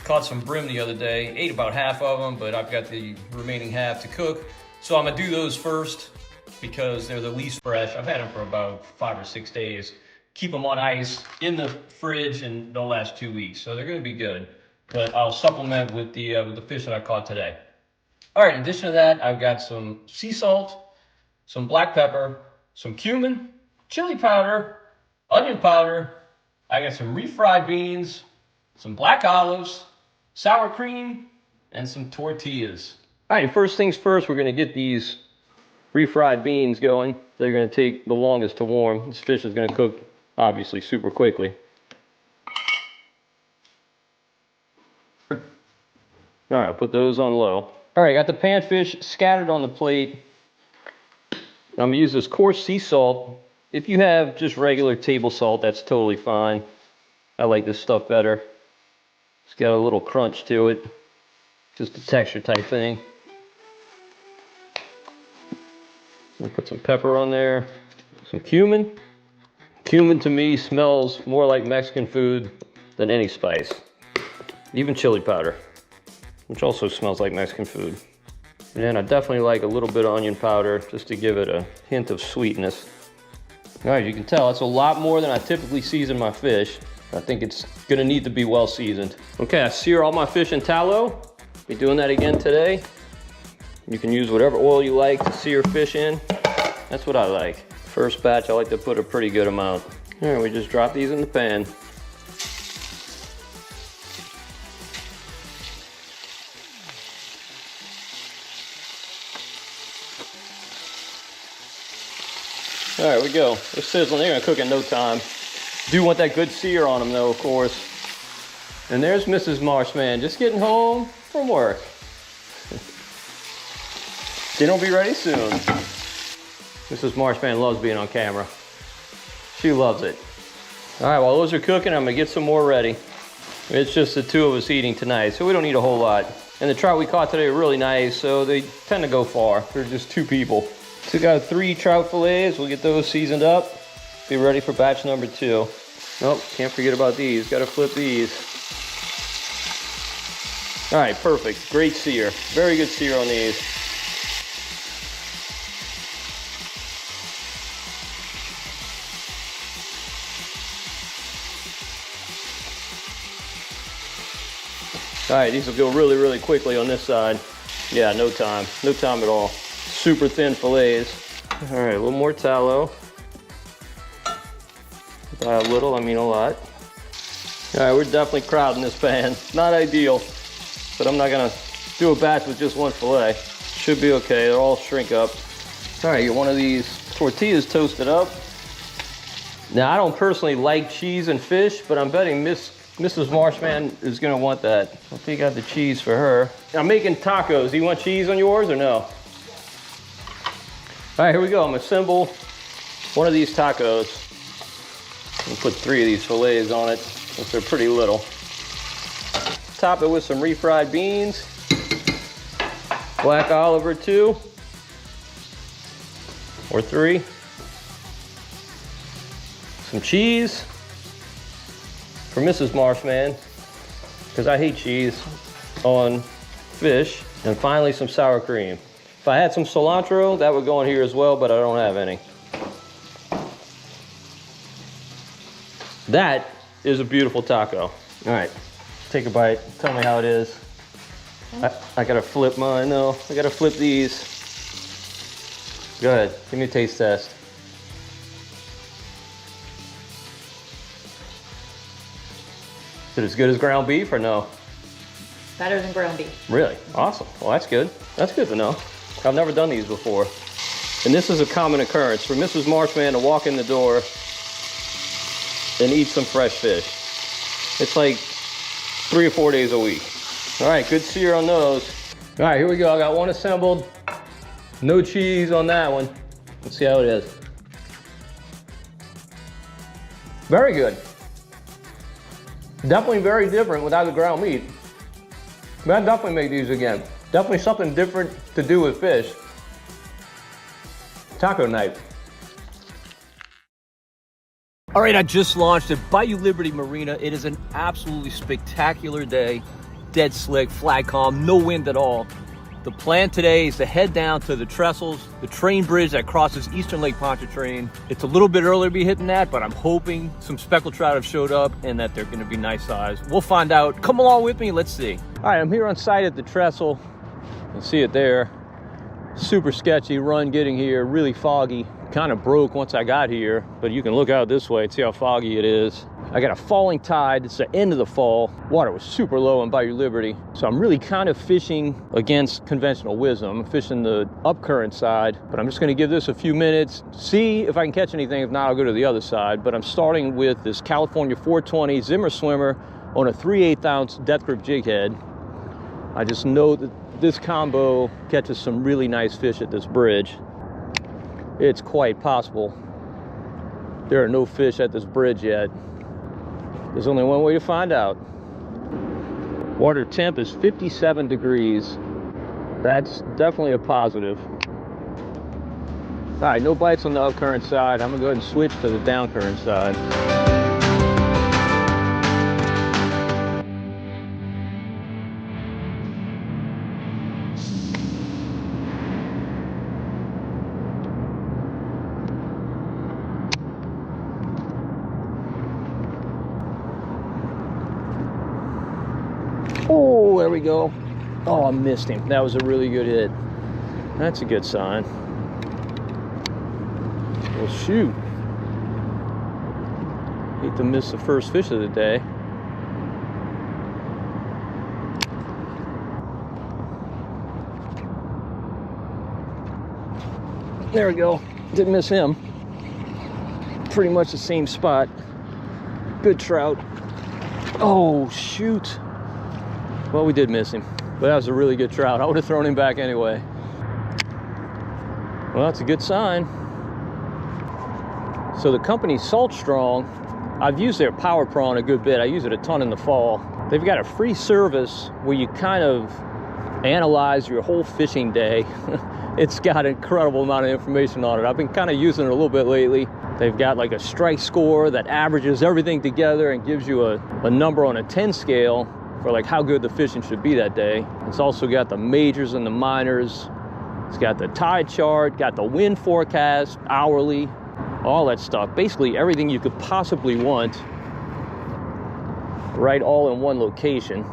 caught some brim the other day, ate about half of them, but I've got the remaining half to cook. So I'm gonna do those first, because they're the least fresh. I've had them for about 5 or 6 days. Keep them on ice in the fridge and they'll last 2 weeks. So they're gonna be good. But I'll supplement with the fish that I caught today. All right, in addition to that, I've got some sea salt, some black pepper, some cumin, chili powder, onion powder. I got some refried beans, some black olives, sour cream, and some tortillas. All right, first things first, we're gonna get these refried beans going. They're going to take the longest to warm. This fish is going to cook obviously super quickly. All right, I'll put those on low. All right, got the panfish scattered on the plate. I'm going to use this coarse sea salt. If you have just regular table salt, that's totally fine. I like this stuff better. It's got a little crunch to it. Just a texture type thing. We'll put some pepper on there, some cumin. Cumin to me smells more like Mexican food than any spice. Even chili powder, which also smells like Mexican food. And then I definitely like a little bit of onion powder just to give it a hint of sweetness. All right, you can tell that's a lot more than I typically season my fish. I think it's gonna need to be well seasoned. Okay, I sear all my fish in tallow. Be doing that again today. You can use whatever oil you like to sear fish in. That's what I like. First batch, I like to put a pretty good amount. All right, we just drop these in the pan. All right, we go. They're sizzling. They're gonna cook in no time. Do want that good sear on them though, of course. And there's Mrs. Marshman just getting home from work. Dinner will be ready soon. Mrs. Marshman loves being on camera. She loves it. All right, while those are cooking, I'm gonna get some more ready. It's just the two of us eating tonight, so we don't need a whole lot. And the trout we caught today are really nice, so they tend to go far. They're just 2 people. So we got 3 trout fillets. We'll get those seasoned up. Be ready for batch number 2. Nope, can't forget about these. Gotta flip these. All right, perfect. Great sear. Very good sear on these. All right, these will go really, really quickly on this side. Yeah, no time at all. Super thin fillets. All right, a little more tallow. By a little, I mean a lot. All right, we're definitely crowding this pan. Not ideal, but I'm not gonna do a batch with just 1 fillet. Should be okay, they'll all shrink up. All right, get one of these tortillas toasted up. Now, I don't personally like cheese and fish, but I'm betting Mrs. Marshman is gonna want that. I'll take out the cheese for her. I'm making tacos. Do you want cheese on yours or no? All right, here we go. I'm gonna assemble one of these tacos. I'll put 3 of these fillets on it, since they're pretty little. Top it with some refried beans, black olive or 2, or 3, some cheese for Mrs. Marshman, because I hate cheese on fish, and finally some sour cream. If I had some cilantro, that would go in here as well, but I don't have any. That is a beautiful taco. All right, take a bite. Tell me how it is. I gotta flip mine though. I gotta flip these. Go ahead, give me a taste test. Is it as good as ground beef or no?
Better than ground beef.
Really? Awesome. Well, that's good. That's good to know. I've never done these before. And this is a common occurrence for Mrs. Marshman to walk in the door and eat some fresh fish. It's like 3 or 4 days a week. All right, good sear on those. All right, here we go. I got one assembled. No cheese on that one. Let's see how it is. Very good. Definitely very different without the ground meat. But I'd definitely make these again. Definitely something different to do with fish. Taco night. All right, I just launched at Bayou Liberty Marina. It is an absolutely spectacular day. Dead slick, flag calm, no wind at all. The plan today is to head down to the Trestles, the train bridge that crosses Eastern Lake Pontchartrain. It's a little bit early to be hitting that, but I'm hoping some speckled trout have showed up and that they're gonna be nice size. We'll find out. Come along with me, let's see. All right, I'm here on site at the Trestle. You can see it there. Super sketchy run getting here, really foggy. Kind of broke once I got here, but you can look out this way and see how foggy it is. I got a falling tide. It's the end of the fall. Water was super low on Bayou Liberty. So I'm really kind of fishing against conventional wisdom. I'm fishing the upcurrent side, but I'm just gonna give this a few minutes, see if I can catch anything. If not, I'll go to the other side. But I'm starting with this California 420 Zimmer Swimmer on a 3/8 ounce death grip jig head. I just know that this combo catches some really nice fish at this bridge. It's quite possible there are no fish at this bridge yet. There's only one way to find out. Water temp is 57 degrees. That's definitely a positive. All right, no bites on the upcurrent side. I'm gonna go ahead and switch to the downcurrent side. Oh, there we go. Oh, I missed him. That was a really good hit. That's a good sign. Well, shoot. Hate to miss the first fish of the day. There we go. Didn't miss him. Pretty much the same spot. Good trout. Oh, shoot. Well, we did miss him, but that was a really good trout. I would have thrown him back anyway. Well, that's a good sign. So the company Salt Strong, I've used their power prawn a good bit. I use it a ton in the fall. They've got a free service where you kind of analyze your whole fishing day. It's got an incredible amount of information on it. I've been kind of using it a little bit lately. They've got like a strike score that averages everything together and gives you a number on a 10 scale for like how good the fishing should be that day. It's also got the majors and the minors. It's got the tide chart, got the wind forecast, hourly, all that stuff. Basically everything you could possibly want, right, all in one location.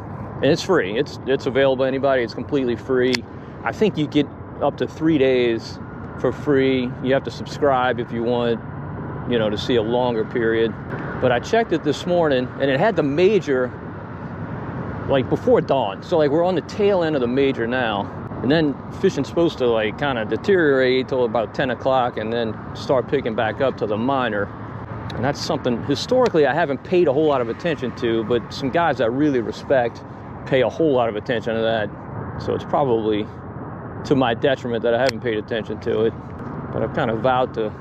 And it's free. It's available to anybody. It's completely free. I think you get up to 3 days for free. You have to subscribe if you want, you know, to see a longer period. But I checked it this morning and it had the major like before dawn. So like we're on the tail end of the major now. And then fishing's supposed to like kind of deteriorate till about 10 o'clock and then start picking back up to the minor. And that's something historically I haven't paid a whole lot of attention to, but some guys I really respect pay a whole lot of attention to that. So it's probably to my detriment that I haven't paid attention to it. But I've kind of vowed to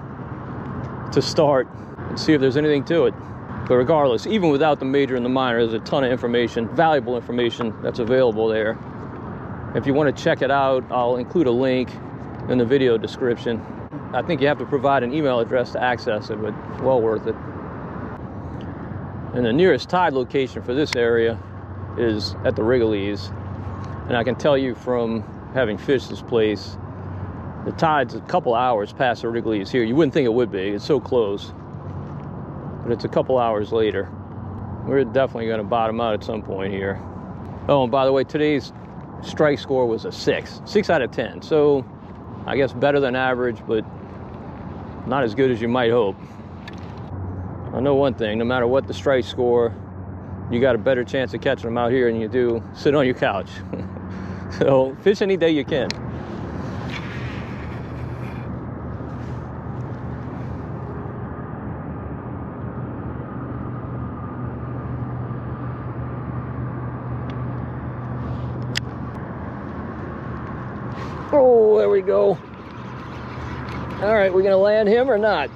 start and see if there's anything to it. But regardless, even without the major and the minor, there's a ton of information, valuable information that's available there. If you want to check it out, I'll include a link in the video description. I think you have to provide an email address to access it, but it's well worth it. And the nearest tide location for this area is at the Wrigley's. And I can tell you from having fished this place, the tide's a couple hours past the Wrigley's here. You wouldn't think it would be, it's so close. But it's a couple hours later. We're definitely going to bottom out at some point here. Oh, and by the way, today's strike score was a 6 out of 10. So I guess better than average, but not as good as you might hope. I know one thing, no matter what the strike score, you got a better chance of catching them out here than you do sit on your couch. So fish any day you can. Oh, there we go. All right, we're gonna land him or not?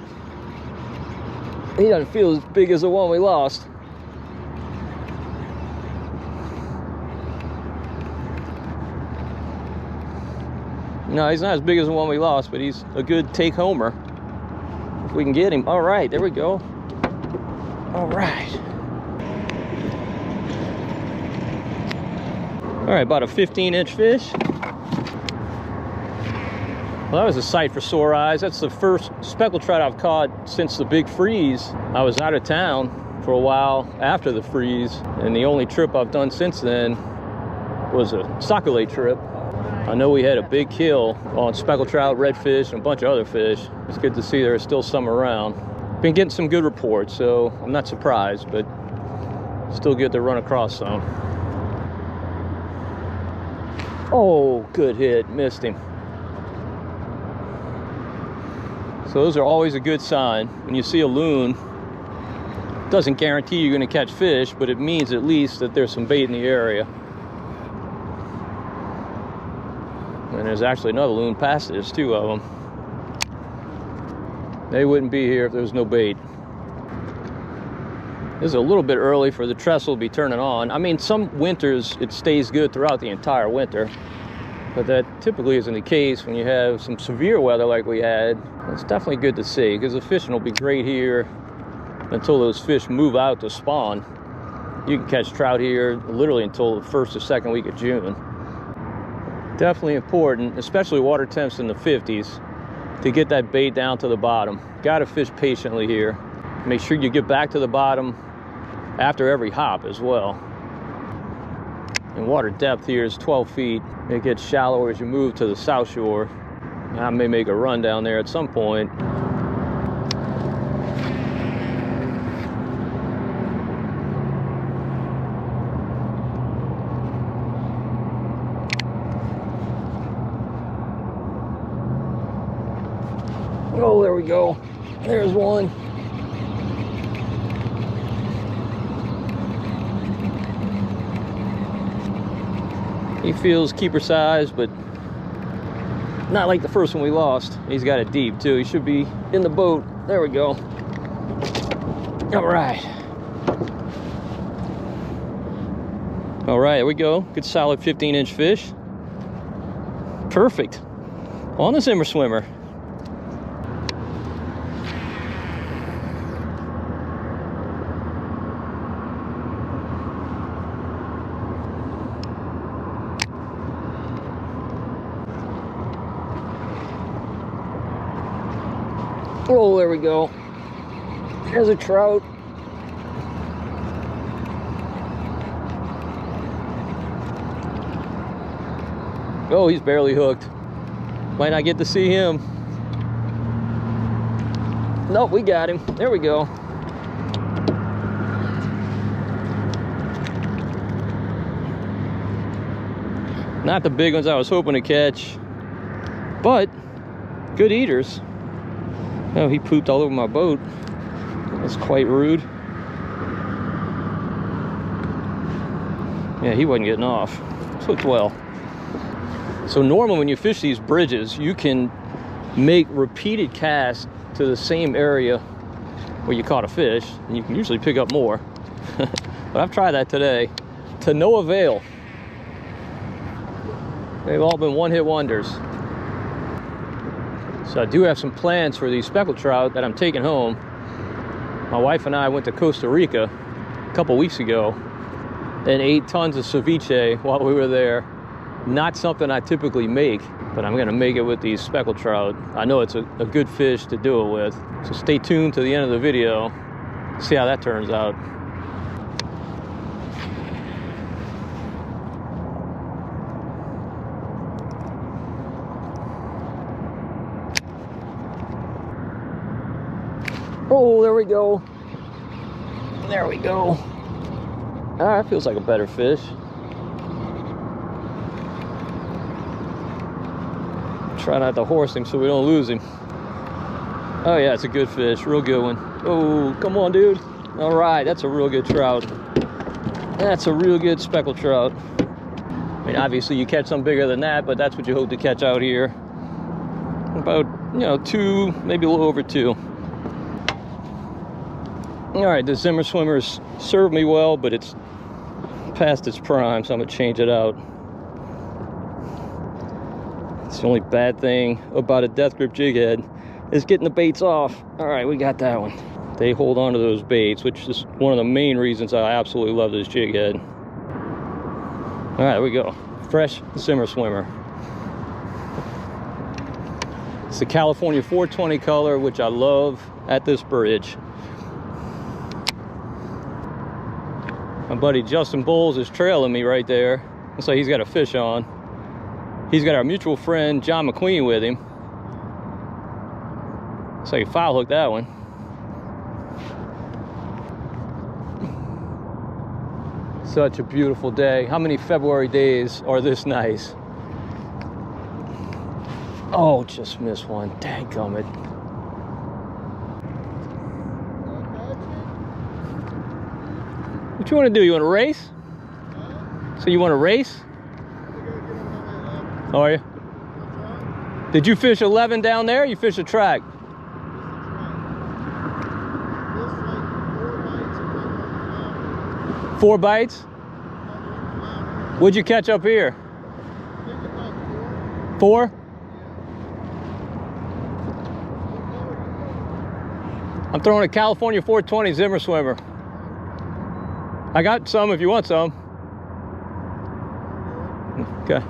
He doesn't feel as big as the one we lost. No, he's not as big as the one we lost, but he's a good take-homer. If we can get him. All right, there we go. All right. All right, about a 15-inch fish. Well, that was a sight for sore eyes. That's the first speckled trout I've caught since the big freeze. I was out of town for a while after the freeze, and the only trip I've done since then was a sac-a-lait trip. I know we had a big kill on speckled trout, redfish, and a bunch of other fish. It's good to see there's still some around. Been getting some good reports, so I'm not surprised, but still good to run across some. Oh, good hit, missed him. So those are always a good sign. When you see a loon, it doesn't guarantee you're going to catch fish, but it means at least that there's some bait in the area. And there's actually another loon past it. There's 2 of them. They wouldn't be here if there was no bait. This is a little bit early for the trestle to be turning on. I mean, some winters it stays good throughout the entire winter, but that typically isn't the case when you have some severe weather like we had. It's definitely good to see, because the fishing will be great here until those fish move out to spawn. You can catch trout here literally until the 1st or 2nd week of June. Definitely important, especially water temps in the 50s, to get that bait down to the bottom. Gotta fish patiently here. Make sure you get back to the bottom after every hop as well. And water depth here is 12 feet. It gets shallower as you move to the south shore. I may make a run down there at some point. Oh, there we go. There's one. He feels keeper size, but Not like the first one we lost. He's got it deep too. He should be in the boat. There we go. All right. All right, there we go. Good solid 15-inch fish. Perfect. On the Zimmer swimmer. Oh, there we go. There's a trout. Oh, he's barely hooked. Might not get to see him. Nope, we got him. There we go. Not the big ones I was hoping to catch, but good eaters. Oh, he pooped all over my boat. That's quite rude. Yeah, he wasn't getting off. Hooked well. So normally when you fish these bridges, you can make repeated casts to the same area where you caught a fish, and you can usually pick up more. But I've tried that today to no avail. They've all been one-hit wonders. So I do have some plans for these speckled trout that I'm taking home. My wife and I went to Costa Rica a couple weeks ago and ate tons of ceviche while we were there. Not something I typically make, but I'm gonna make it with these speckled trout. I know it's a good fish to do it with. So stay tuned to the end of the video, see how that turns out. Oh, there we go. There we go. Ah, that feels like a better fish. Try not to horse him so we don't lose him. Oh yeah, it's a good fish, real good one. Oh, come on, dude. All right, that's a real good trout. That's a real good speckled trout. I mean, obviously you catch some bigger than that, but that's what you hope to catch out here. About, you know, 2, maybe a little over 2. All right, the Zimmer swimmers served me well, but it's past its prime, so I'm gonna change it out. It's the only bad thing about a death grip jig head is getting the baits off. All right, we got that one. They hold on to those baits, which is one of the main reasons I absolutely love this jig head. All right, there we go. Fresh Zimmer swimmer. It's the California 420 color, which I love at this bridge. My buddy Justin Bowles is trailing me right there. Looks like he's got a fish on. He's got our mutual friend John McQueen with him. So he foul hooked that one. Such a beautiful day. How many February days are this nice? Oh, just missed one. Dadgummit. What you want to do? You want to race? So you want to race? How are you? Did you fish 11 down there? Or you fish a track? 4 bites? What'd you catch up here? 4? I'm throwing a California 420 Zimmer swimmer. I got some if you want some. Okay.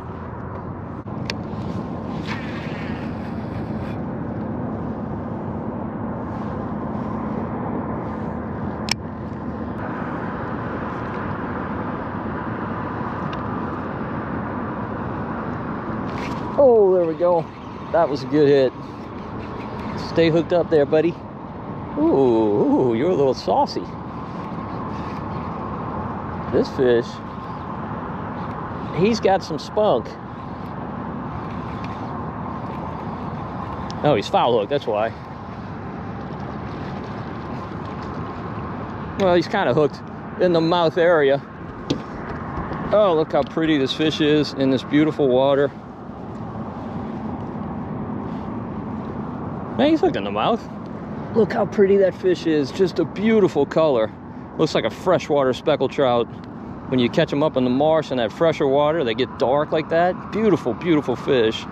Oh, there we go. That was a good hit. Stay hooked up there, buddy. Ooh, you're a little saucy. This fish, he's got some spunk. Oh, he's foul hooked, that's why. Well, he's kind of hooked in the mouth area. Oh, look how pretty this fish is in this beautiful water. Man, he's hooked in the mouth. Look how pretty that fish is. Just a beautiful color. Looks like a freshwater speckled trout. When you catch them up in the marsh and that fresher water, they get dark like that. Beautiful, beautiful fish.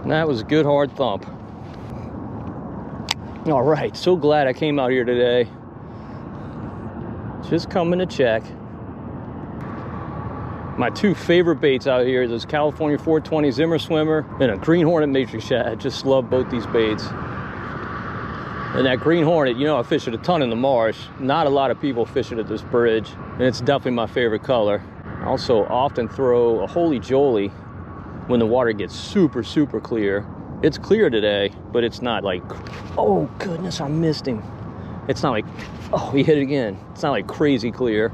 And that was a good hard thump. All right, so glad I came out here today. Just coming to check. My two favorite baits out here is this California 420 Zimmer Swimmer and a Green Hornet Matrix Shad. I just love both these baits. And that Green Hornet, you know, I fish it a ton in the marsh. Not a lot of people fish it at this bridge, and it's definitely my favorite color. I also often throw a Holy Jolly when the water gets super, super clear. It's clear today, but it's not like, oh goodness, I missed him. It's not like, oh, he hit it again. It's not like crazy clear.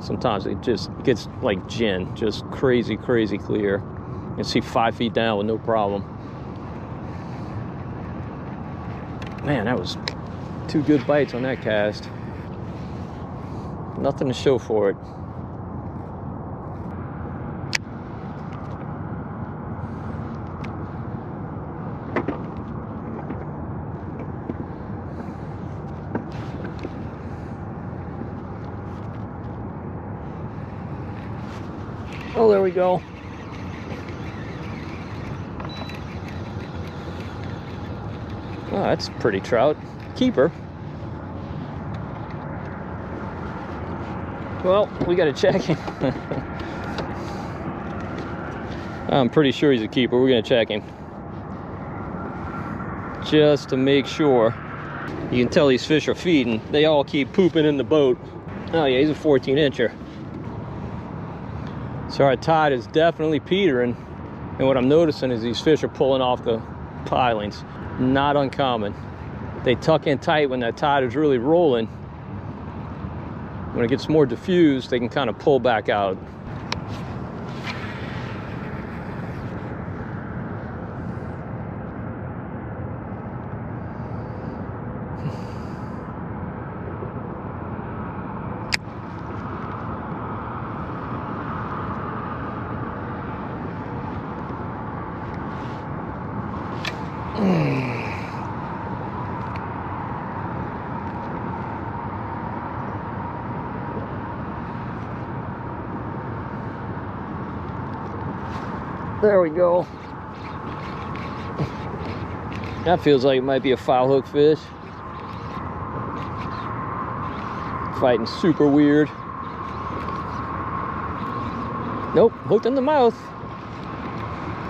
Sometimes it just gets like gin, just crazy, crazy clear. You can see 5 feet down with no problem. Man, that was 2 good bites on that cast. Nothing to show for it. Oh, there we go. Oh, that's a pretty trout. Keeper. Well, we gotta check him. I'm pretty sure he's a keeper. We're gonna check him. Just to make sure. You can tell these fish are feeding. They all keep pooping in the boat. Oh yeah, he's a 14-incher. So our tide is definitely petering, and what I'm noticing is these fish are pulling off the pilings. Not uncommon. They tuck in tight when that tide is really rolling. When it gets more diffused, they can kind of pull back out. There we go. That feels like it might be a foul hook fish. Fighting super weird. Nope, hooked in the mouth.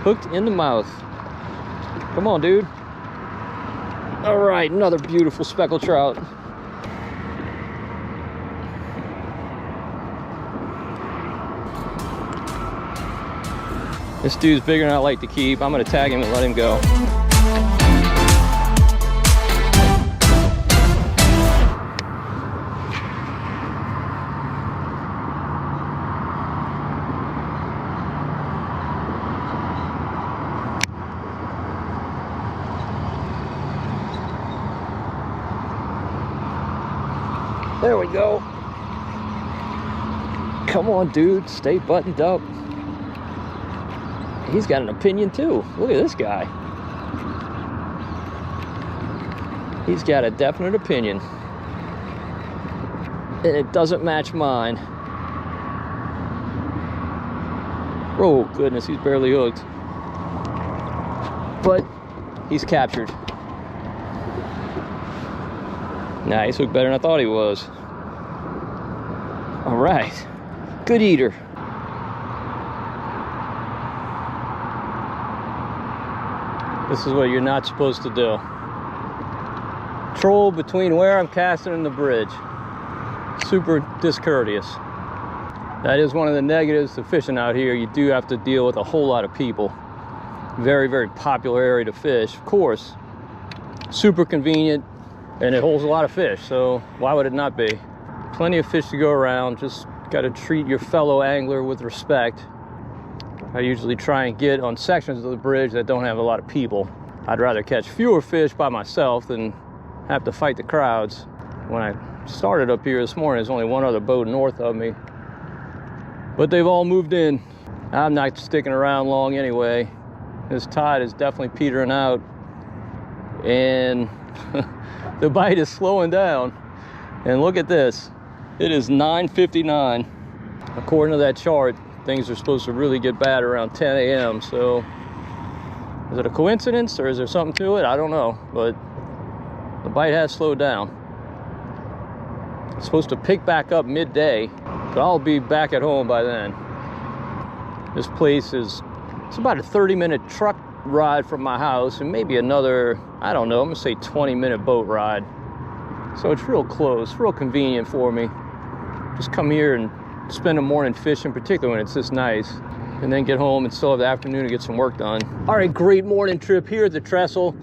Hooked in the mouth. Come on, dude. All right, another beautiful speckled trout. This dude's bigger than I like to keep. I'm gonna tag him and let him go. There we go. Come on, dude, stay buttoned up. He's got an opinion too. Look at this guy. He's got a definite opinion. And it doesn't match mine. Oh goodness, he's barely hooked. But he's captured. Nah, he's hooked better than I thought he was. All right, good eater. This is what you're not supposed to do. Troll between where I'm casting and the bridge. Super discourteous. That is one of the negatives to fishing out here. You do have to deal with a whole lot of people. Very, very popular area to fish, of course. Super convenient, and it holds a lot of fish, so why would it not be? Plenty of fish to go around. Just got to treat your fellow angler with respect. I usually try and get on sections of the bridge that don't have a lot of people. I'd rather catch fewer fish by myself than have to fight the crowds. When I started up here this morning, there's only one other boat north of me, but they've all moved in. I'm not sticking around long anyway. This tide is definitely petering out, and the bite is slowing down. And look at this, it is 9:59. According to that chart, things are supposed to really get bad around 10 a.m. So is it a coincidence or is there something to it? I don't know, but the bite has slowed down. It's supposed to pick back up midday, but I'll be back at home by then. This place is, it's about a 30-minute truck ride from my house and maybe another, I don't know, I'm gonna say 20-minute boat ride. So it's real close, real convenient for me. Just come here and spend a morning fishing, particularly when it's this nice, and then get home and still have the afternoon to get some work done. All right, great morning trip here at the trestle.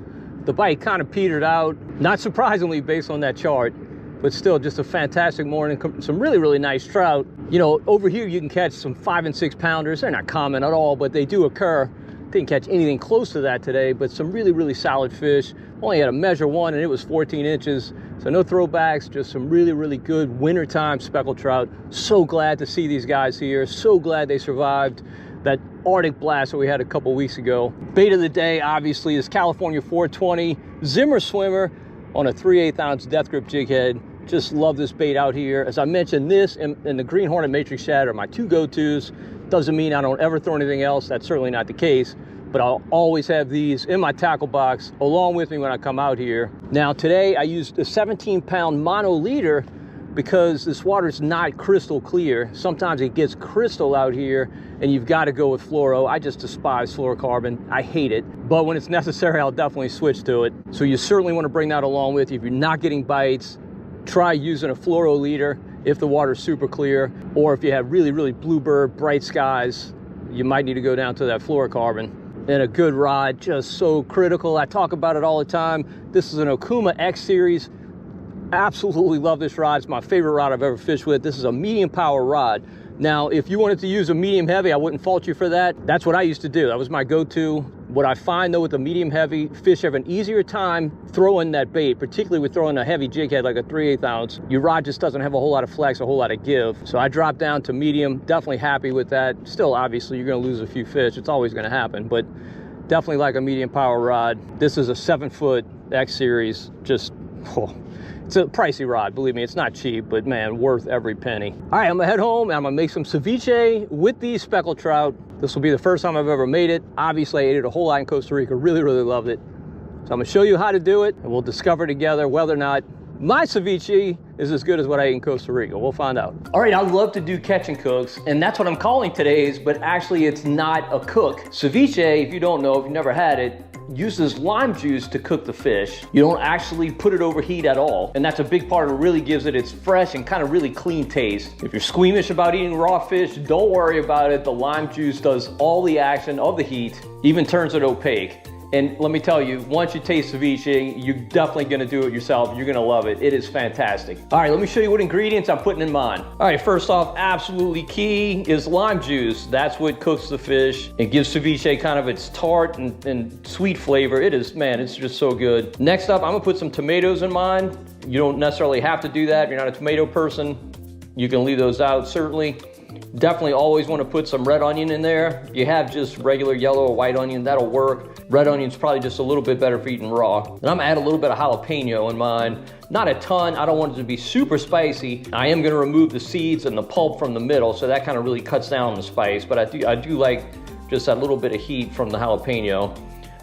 The bite kind of petered out, not surprisingly based on that chart, but still just a fantastic morning. Some really, really nice trout. You know, over here you can catch some 5 and 6 pounders. They're not common at all, but they do occur. Didn't catch anything close to that today, but some really, really solid fish. Only had a measure one and it was 14 inches. So no throwbacks, just some really, really good wintertime speckled trout. So glad to see these guys here. So glad they survived that Arctic blast that we had a couple weeks ago. Bait of the day, obviously, is California 420 Zimmer Swimmer on a 3/8 ounce death grip jig head. Just love this bait out here. As I mentioned, this and the Green Hornet Matrix Shad are my two go-tos. Doesn't mean I don't ever throw anything else. That's certainly not the case. But I'll always have these in my tackle box along with me when I come out here. Now today I used a 17-pound mono leader because this water is not crystal clear. Sometimes it gets crystal out here and you've got to go with fluoro. I just despise fluorocarbon. I hate it. But when it's necessary, I'll definitely switch to it. So you certainly want to bring that along with you. If you're not getting bites, try using a fluoro leader if the water's super clear, or if you have really, really bluebird, bright skies, you might need to go down to that fluorocarbon. And a good rod, just so critical. I talk about it all the time. This is an Okuma X series. Absolutely love this rod. It's my favorite rod I've ever fished with. This is a medium power rod. Now, if you wanted to use a medium heavy, I wouldn't fault you for that. That's what I used to do. That was my go-to. What I find though with the medium heavy, fish have an easier time throwing that bait, particularly with throwing a heavy jig head like a 3/8 ounce. Your rod just doesn't have a whole lot of flex, a whole lot of give. So I dropped down to medium, definitely happy with that. Still, obviously, you're gonna lose a few fish. It's always gonna happen, but definitely like a medium power rod. This is a 7-foot X series, just, oh, it's a pricey rod, believe me, it's not cheap, but man, worth every penny. All right, I'm gonna head home and I'm gonna make some ceviche with these speckled trout. This will be the first time I've ever made it. Obviously, I ate it a whole lot in Costa Rica, really, really loved it. So I'm gonna show you how to do it and we'll discover together whether or not my ceviche is as good as what I ate in Costa Rica. We'll find out. All right, I love to do catch and cooks, and that's what I'm calling today's, but actually it's not a cook. Ceviche, if you don't know, if you've never had it, uses lime juice to cook the fish. You don't actually put it over heat at all, and that's a big part of what really gives it its fresh and kind of really clean taste. If you're squeamish about eating raw fish, don't worry about it. The lime juice does all the action of the heat, even turns it opaque. And let me tell you, once you taste ceviche, you're definitely gonna do it yourself. You're gonna love it. It is fantastic. All right, let me show you what ingredients I'm putting in mine. All right, first off, absolutely key is lime juice. That's what cooks the fish. It gives ceviche kind of its tart and sweet flavor. It is, man, it's just so good. Next up, I'm gonna put some tomatoes in mine. You don't necessarily have to do that. If you're not a tomato person, you can leave those out, certainly. Definitely always want to put some red onion in there. If you have just regular yellow or white onion, that'll work. Red onion's probably just a little bit better for eating raw. And I'm gonna add a little bit of jalapeno in mine. Not a ton, I don't want it to be super spicy. I am gonna remove the seeds and the pulp from the middle, so that kind of really cuts down the spice, but I do like just that little bit of heat from the jalapeno.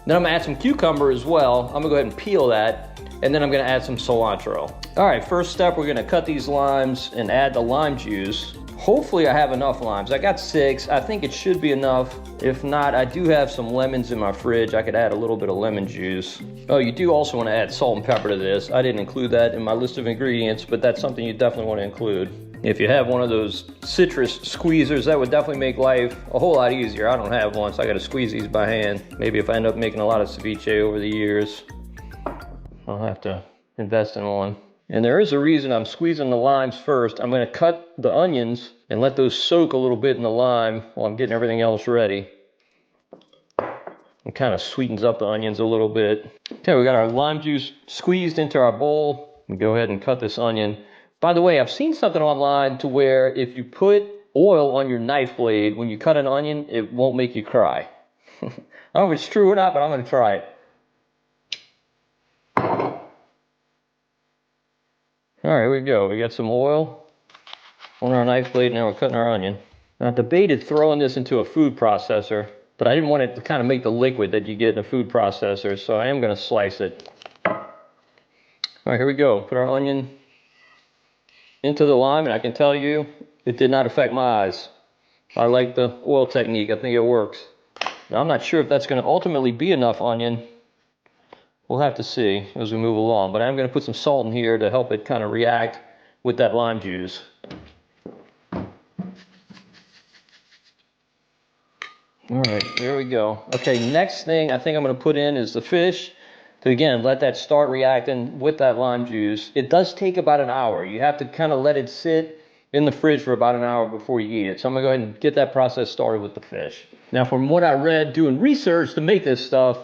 Then I'm gonna add some cucumber as well. I'm gonna go ahead and peel that, and then I'm gonna add some cilantro. All right, first step, we're gonna cut these limes and add the lime juice. Hopefully I have enough limes. I got 6. I think it should be enough. If not, I do have some lemons in my fridge. I could add a little bit of lemon juice. Oh, you do also want to add salt and pepper to this. I didn't include that in my list of ingredients, but that's something you definitely want to include. If you have one of those citrus squeezers, that would definitely make life a whole lot easier. I don't have one, so I got to squeeze these by hand. Maybe if I end up making a lot of ceviche over the years, I'll have to invest in one. And there is a reason I'm squeezing the limes first. I'm gonna cut the onions and let those soak a little bit in the lime while I'm getting everything else ready. It kind of sweetens up the onions a little bit. Okay, we got our lime juice squeezed into our bowl. We go ahead and cut this onion. By the way, I've seen something online to where if you put oil on your knife blade, when you cut an onion, it won't make you cry. I don't know if it's true or not, but I'm gonna try it. All right, here we go. We got some oil on our knife blade, now we're cutting our onion. Now I debated throwing this into a food processor, but I didn't want it to kind of make the liquid that you get in a food processor, so I am gonna slice it. All right, here we go. Put our onion into the lime, and I can tell you, it did not affect my eyes. I like the oil technique, I think it works. Now I'm not sure if that's gonna ultimately be enough onion. We'll have to see as we move along, but I'm gonna put some salt in here to help it kind of react with that lime juice. All right, there we go. Okay, next thing I think I'm gonna put in is the fish. To again, let that start reacting with that lime juice. It does take about an hour. You have to kind of let it sit in the fridge for about an hour before you eat it. So I'm gonna go ahead and get that process started with the fish. Now, from what I read doing research to make this stuff,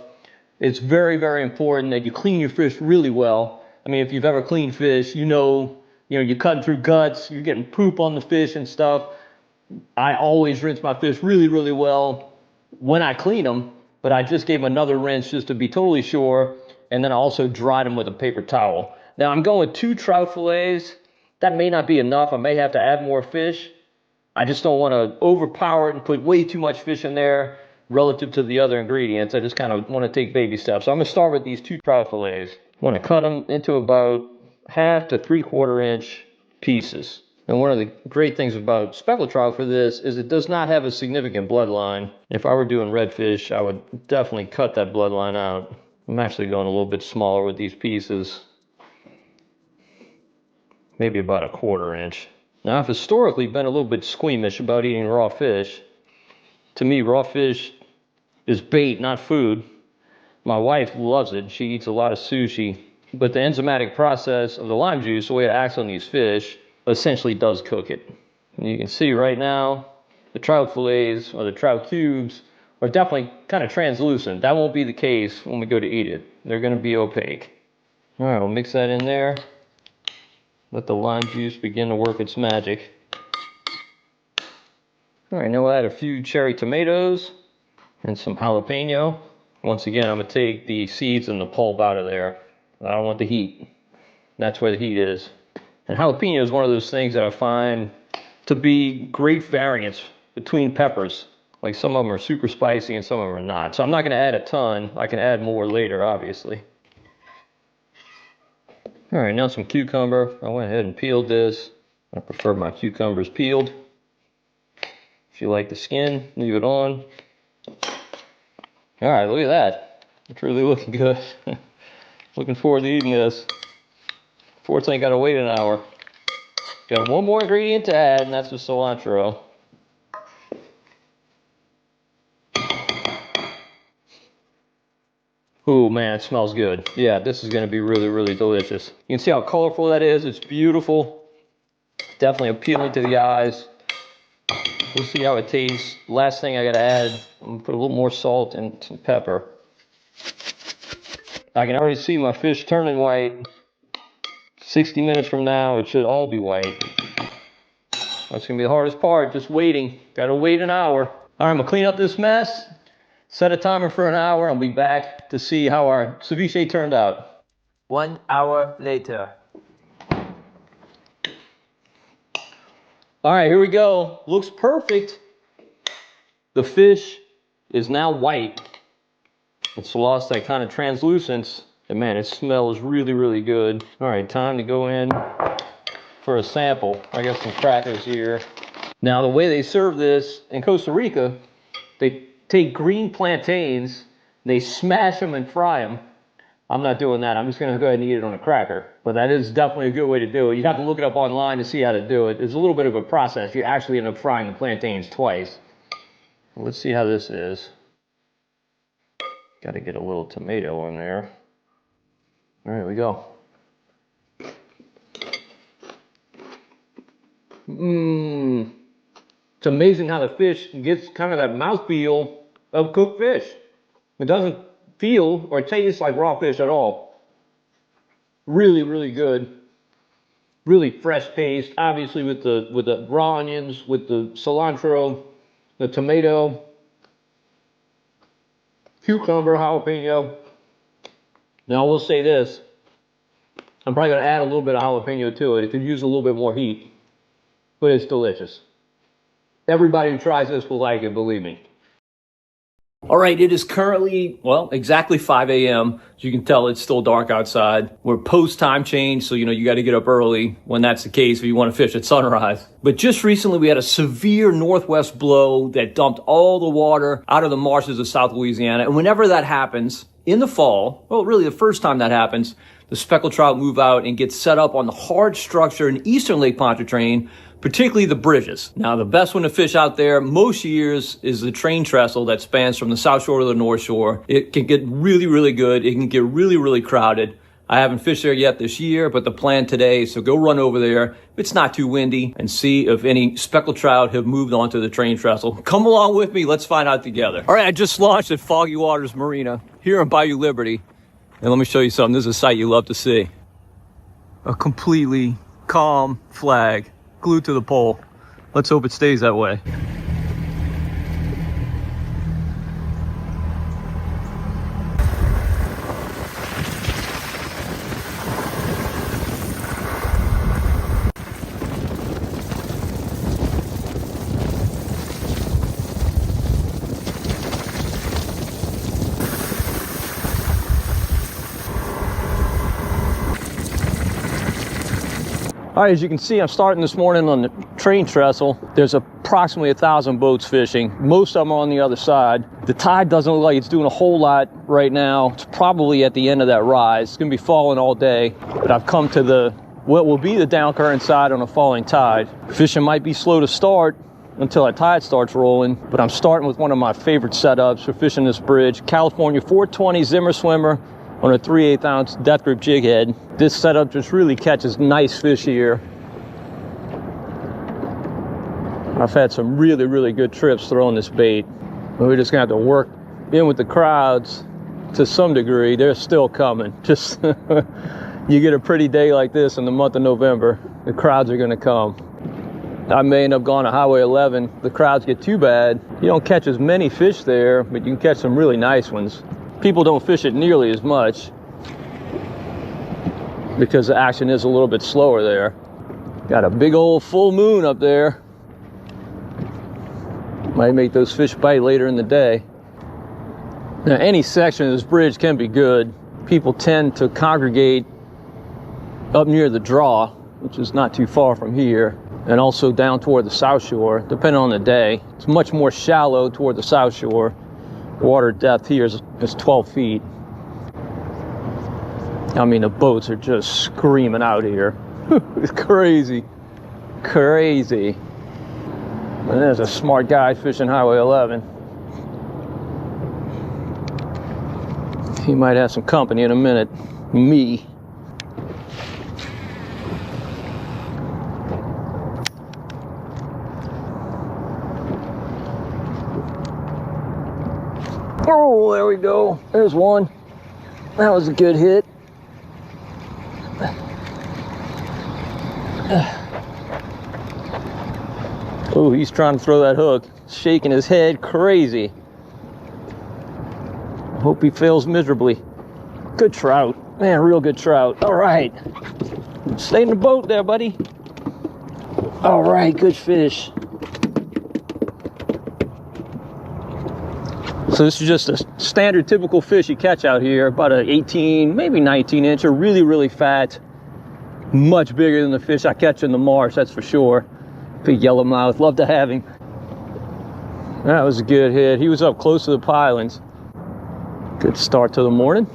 it's very, very important that you clean your fish really well. I mean, if you've ever cleaned fish, you know, you're cutting through guts, you're getting poop on the fish and stuff. I always rinse my fish really, really well when I clean them, but I just gave them another rinse just to be totally sure, and then I also dried them with a paper towel. Now I'm going with 2 trout fillets. That may not be enough. I may have to add more fish. I just don't want to overpower it and put way too much fish in there relative to the other ingredients. I just kind of want to take baby steps. So I'm going to start with these 2 trout fillets. I want to cut them into about 1/2 to 3/4 inch pieces. And one of the great things about speckled trout for this is it does not have a significant bloodline. If I were doing redfish, I would definitely cut that bloodline out. I'm actually going a little bit smaller with these pieces. Maybe about 1/4 inch. Now, I've historically been a little bit squeamish about eating raw fish. To me, raw fish is bait, not food. My wife loves it. She eats a lot of sushi. But the enzymatic process of the lime juice, the way it acts on these fish, essentially does cook it. And you can see right now, the trout fillets or the trout cubes are definitely kind of translucent. That won't be the case when we go to eat it. They're going to be opaque. All right, we'll mix that in there. Let the lime juice begin to work its magic. All right, now we'll add a few cherry tomatoes and some jalapeno. Once again, I'm going to take the seeds and the pulp out of there. I don't want the heat. That's where the heat is. And jalapeno is one of those things that I find to be great variants between peppers. Like some of them are super spicy and some of them are not. So I'm not going to add a ton. I can add more later, obviously. All right, now some cucumber. I went ahead and peeled this. I prefer my cucumbers peeled. If you like the skin, leave it on. All right, look at that. It's really looking good. Looking forward to eating this. Fortunately, got to wait an hour. Got one more ingredient to add, and that's the cilantro. Oh man, it smells good. Yeah, this is going to be really, really delicious. You can see how colorful that is. It's beautiful. Definitely appealing to the eyes. We'll see how it tastes. Last thing I got to add, I'm going to put a little more salt and some pepper. I can already see my fish turning white. 60 minutes from now, it should all be white. That's going to be the hardest part, just waiting. Got to wait an hour. All right, I'm going to clean up this mess. Set a timer for an hour. I'll be back to see how our ceviche turned out. 1 hour later. All right, here we go. Looks perfect. The fish is now white. It's lost that kind of translucence. And man, it smells really, really good. All right, time to go in for a sample. I got some crackers here. Now, the way they serve this in Costa Rica, they take green plantains, they smash them and fry them. I'm not doing that. I'm just going to go ahead and eat it on a cracker. But that is definitely a good way to do it. You'd have to look it up online to see how to do it. It's a little bit of a process. You actually end up frying the plantains twice. Let's see how this is. Got to get a little tomato in there. All right, here we go. Mmm. It's amazing how the fish gets kind of that mouthfeel of cooked fish. It doesn't feel or taste like raw fish at all. Really, really good. Really fresh taste. Obviously with the raw onions, with the cilantro, the tomato. cucumber, jalapeno. Now I will say this. I'm probably gonna add a little bit of jalapeno to it. It could use a little bit more heat, but it's delicious. Everybody who tries this will like it, believe me. All right, it is currently, well, exactly 5 a.m. As you can tell, it's still dark outside. We're post time change, so you got to get up early when that's the case if you want to fish at sunrise. But just recently, we had a severe northwest blow that dumped all the water out of the marshes of South Louisiana. And whenever that happens in the fall, well, really the first time that happens, the speckled trout move out and get set up on the hard structure in eastern Lake Pontchartrain, particularly the bridges. Now, the best one to fish out there most years is the train trestle that spans from the south shore to the north shore. It can get really, really good. It can get really, really crowded. I haven't fished there yet this year, but the plan today is to go run over there if it's not too windy and see if any speckled trout have moved onto the train trestle. Come along with me. Let's find out together. All right, I just launched at Foggy Waters Marina here in Bayou Liberty. And let me show you something. This is a sight you love to see. A completely calm flag glued to the pole. Let's hope it stays that way. All right, as you can see, I'm starting this morning on the train trestle. There's approximately 1,000 boats fishing. Most of them are on the other side. The tide doesn't look like it's doing a whole lot right now. It's probably at the end of that rise. It's gonna be falling all day, but I've come to what will be the down current side on a falling tide. Fishing might be slow to start until that tide starts rolling, but I'm starting with one of my favorite setups for fishing this bridge. California 420 Zimmer Swimmer on a 3/8 ounce death grip jig head. This setup just really catches nice fish here. I've had some really, really good trips throwing this bait. We're just gonna have to work in with the crowds to some degree. They're still coming. Just you get a pretty day like this in the month of November, the crowds are gonna come. I may end up going to Highway 11. The crowds get too bad. You don't catch as many fish there, but you can catch some really nice ones. People don't fish it nearly as much because the action is a little bit slower there. Got a big old full moon up there. Might make those fish bite later in the day. Now, any section of this bridge can be good. People tend to congregate up near the draw, which is not too far from here, and also down toward the south shore, depending on the day. It's much more shallow toward the south shore. Water depth here is 12 feet. I mean, the boats are just screaming out here. It's crazy. Crazy. And there's a smart guy fishing Highway 11. He might have some company in a minute. Me. Oh, there we go. There's one. That was a good hit. Oh, he's trying to throw that hook. Shaking his head crazy. Hope he fails miserably. Good trout. Man, real good trout. All right. Stay in the boat there, buddy. All right, good fish. So this is just a standard typical fish you catch out here, about an 18, maybe 19 incher, really, really fat, much bigger than the fish I catch in the marsh, that's for sure. Big yellowmouth, love to have him. That was a good hit. He was up close to the pilings. Good start to the morning.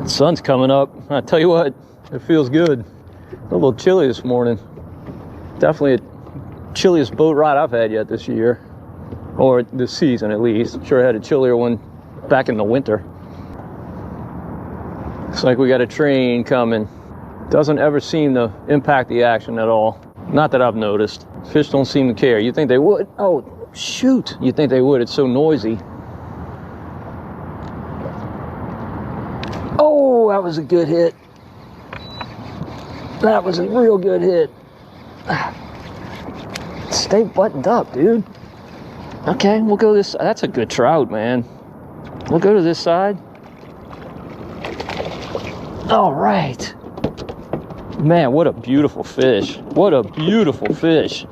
The sun's coming up. I tell you what, it feels good. A little chilly this morning. Definitely the chilliest boat ride I've had yet this year. Or this season, at least. I'm sure I had a chillier one back in the winter. Looks like we got a train coming. Doesn't ever seem to impact the action at all. Not that I've noticed. Fish don't seem to care. You'd think they would. Oh, shoot. You'd think they would. It's so noisy. Oh, that was a good hit. That was a real good hit. Stay buttoned up, dude. Okay, we'll go this. That's a good trout, man. We'll go to this side. All right. Man, what a beautiful fish. What a beautiful fish.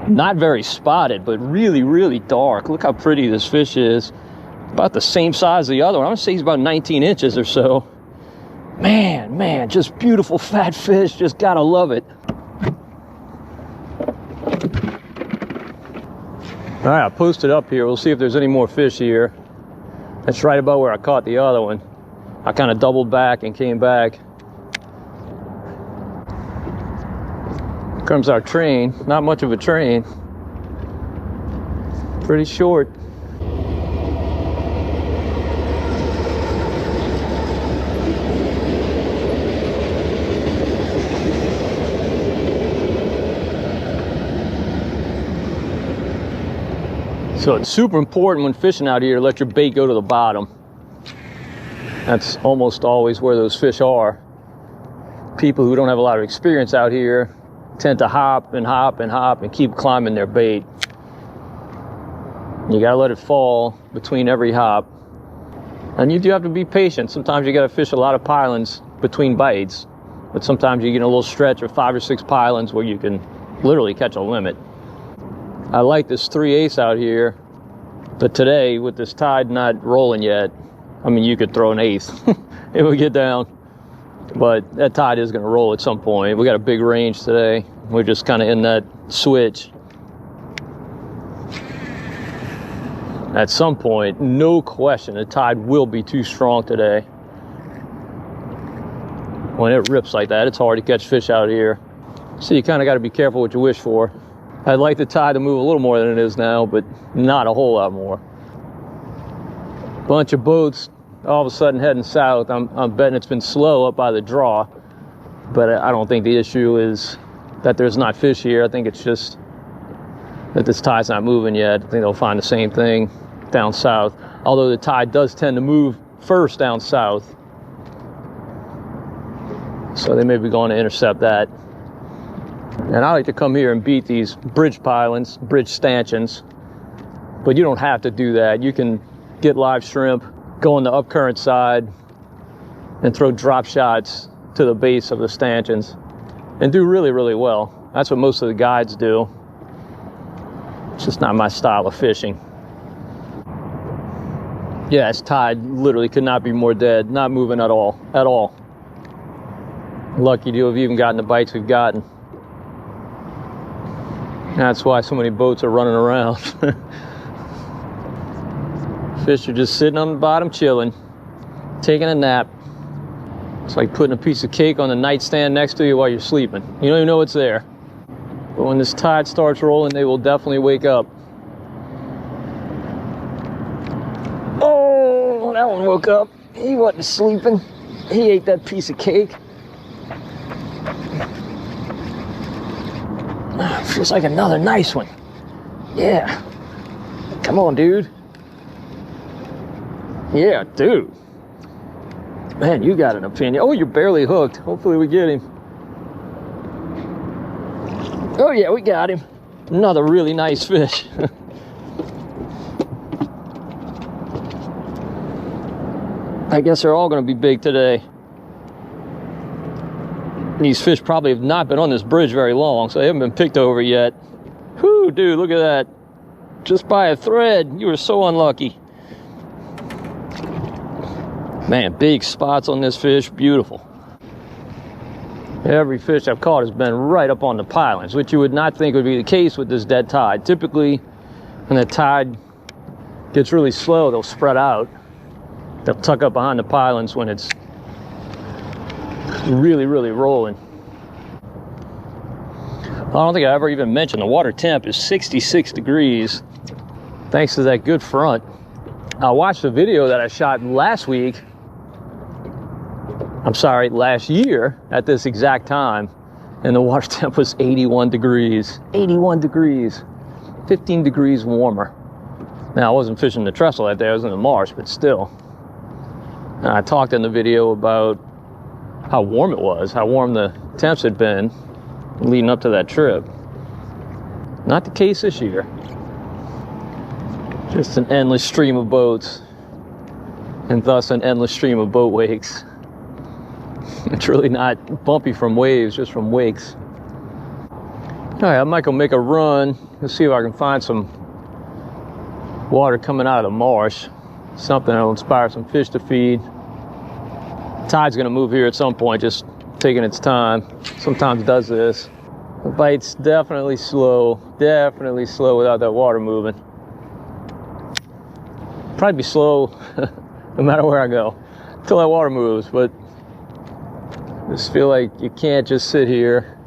Not very spotted, but really, really dark. Look how pretty this fish is. About the same size as the other one. I'm gonna say he's about 19 inches or so. Man, just beautiful fat fish. Just gotta love it. All right, I posted up here. We'll see if there's any more fish here. That's right about where I caught the other one. I kind of doubled back and came back. Here comes our train. Not much of a train. Pretty short. So it's super important when fishing out here to let your bait go to the bottom. That's almost always where those fish are. People who don't have a lot of experience out here tend to hop and hop and hop and keep climbing their bait. You gotta let it fall between every hop. And you do have to be patient. Sometimes you gotta fish a lot of pilings between bites, but sometimes you get a little stretch of 5 or 6 pilings where you can literally catch a limit. I like this 3/8 out here, but today with this tide not rolling yet, I mean, you could throw an 1/8. It would get down, but that tide is going to roll at some point. We got a big range today. We're just kind of in that switch. At some point, no question, the tide will be too strong today. When it rips like that, it's hard to catch fish out here. So you kind of got to be careful what you wish for. I'd like the tide to move a little more than it is now, but not a whole lot more. Bunch of boats all of a sudden heading south. I'm betting it's been slow up by the draw, but I don't think the issue is that there's not fish here. I think it's just that this tide's not moving yet. I think they'll find the same thing down south, although the tide does tend to move first down south, so they may be going to intercept that. And I like to come here and beat these bridge pilings, bridge stanchions, but you don't have to do that. You can get live shrimp, go on the upcurrent side, and throw drop shots to the base of the stanchions and do really, really well. That's what most of the guides do. It's just not my style of fishing. Yeah, this tide literally could not be more dead, not moving at all, at all. Lucky to have even gotten the bites we've gotten. That's why so many boats are running around. Fish are just sitting on the bottom chilling, taking a nap. It's like putting a piece of cake on the nightstand next to you while you're sleeping. You don't even know it's there. But when this tide starts rolling, they will definitely wake up. Oh, that one woke up. He wasn't sleeping. He ate that piece of cake. Feels like another nice one. Yeah. Come on, dude. Yeah, dude. Man, you got an opinion. Oh, you're barely hooked. Hopefully we get him. Oh, yeah, we got him. Another really nice fish. I guess they're all going to be big today. These fish probably have not been on this bridge very long, so they haven't been picked over yet. Whew, dude, look at that. Just by a thread. You were so unlucky. Man, big spots on this fish. Beautiful. Every fish I've caught has been right up on the pilings, which you would not think would be the case with this dead tide. Typically, when the tide gets really slow, they'll spread out. They'll tuck up behind the pilings when it's really, really rolling. I don't think I ever even mentioned the water temp is 66 degrees thanks to that good front. I watched a video that I shot last year at this exact time, and the water temp was 81 degrees. 81 degrees. 15 degrees warmer. Now, I wasn't fishing the trestle that day, I was in the marsh, but still. And I talked in the video about how warm it was, how warm the temps had been leading up to that trip. Not the case this year. Just an endless stream of boats, and thus an endless stream of boat wakes. It's really not bumpy from waves, just from wakes. All right, I might go make a run. Let's see if I can find some water coming out of the marsh. Something that'll inspire some fish to feed. Tide's gonna move here at some point, just taking its time. Sometimes it does this. The bite's definitely slow without that water moving. Probably be slow no matter where I go until that water moves, but I just feel like you can't just sit here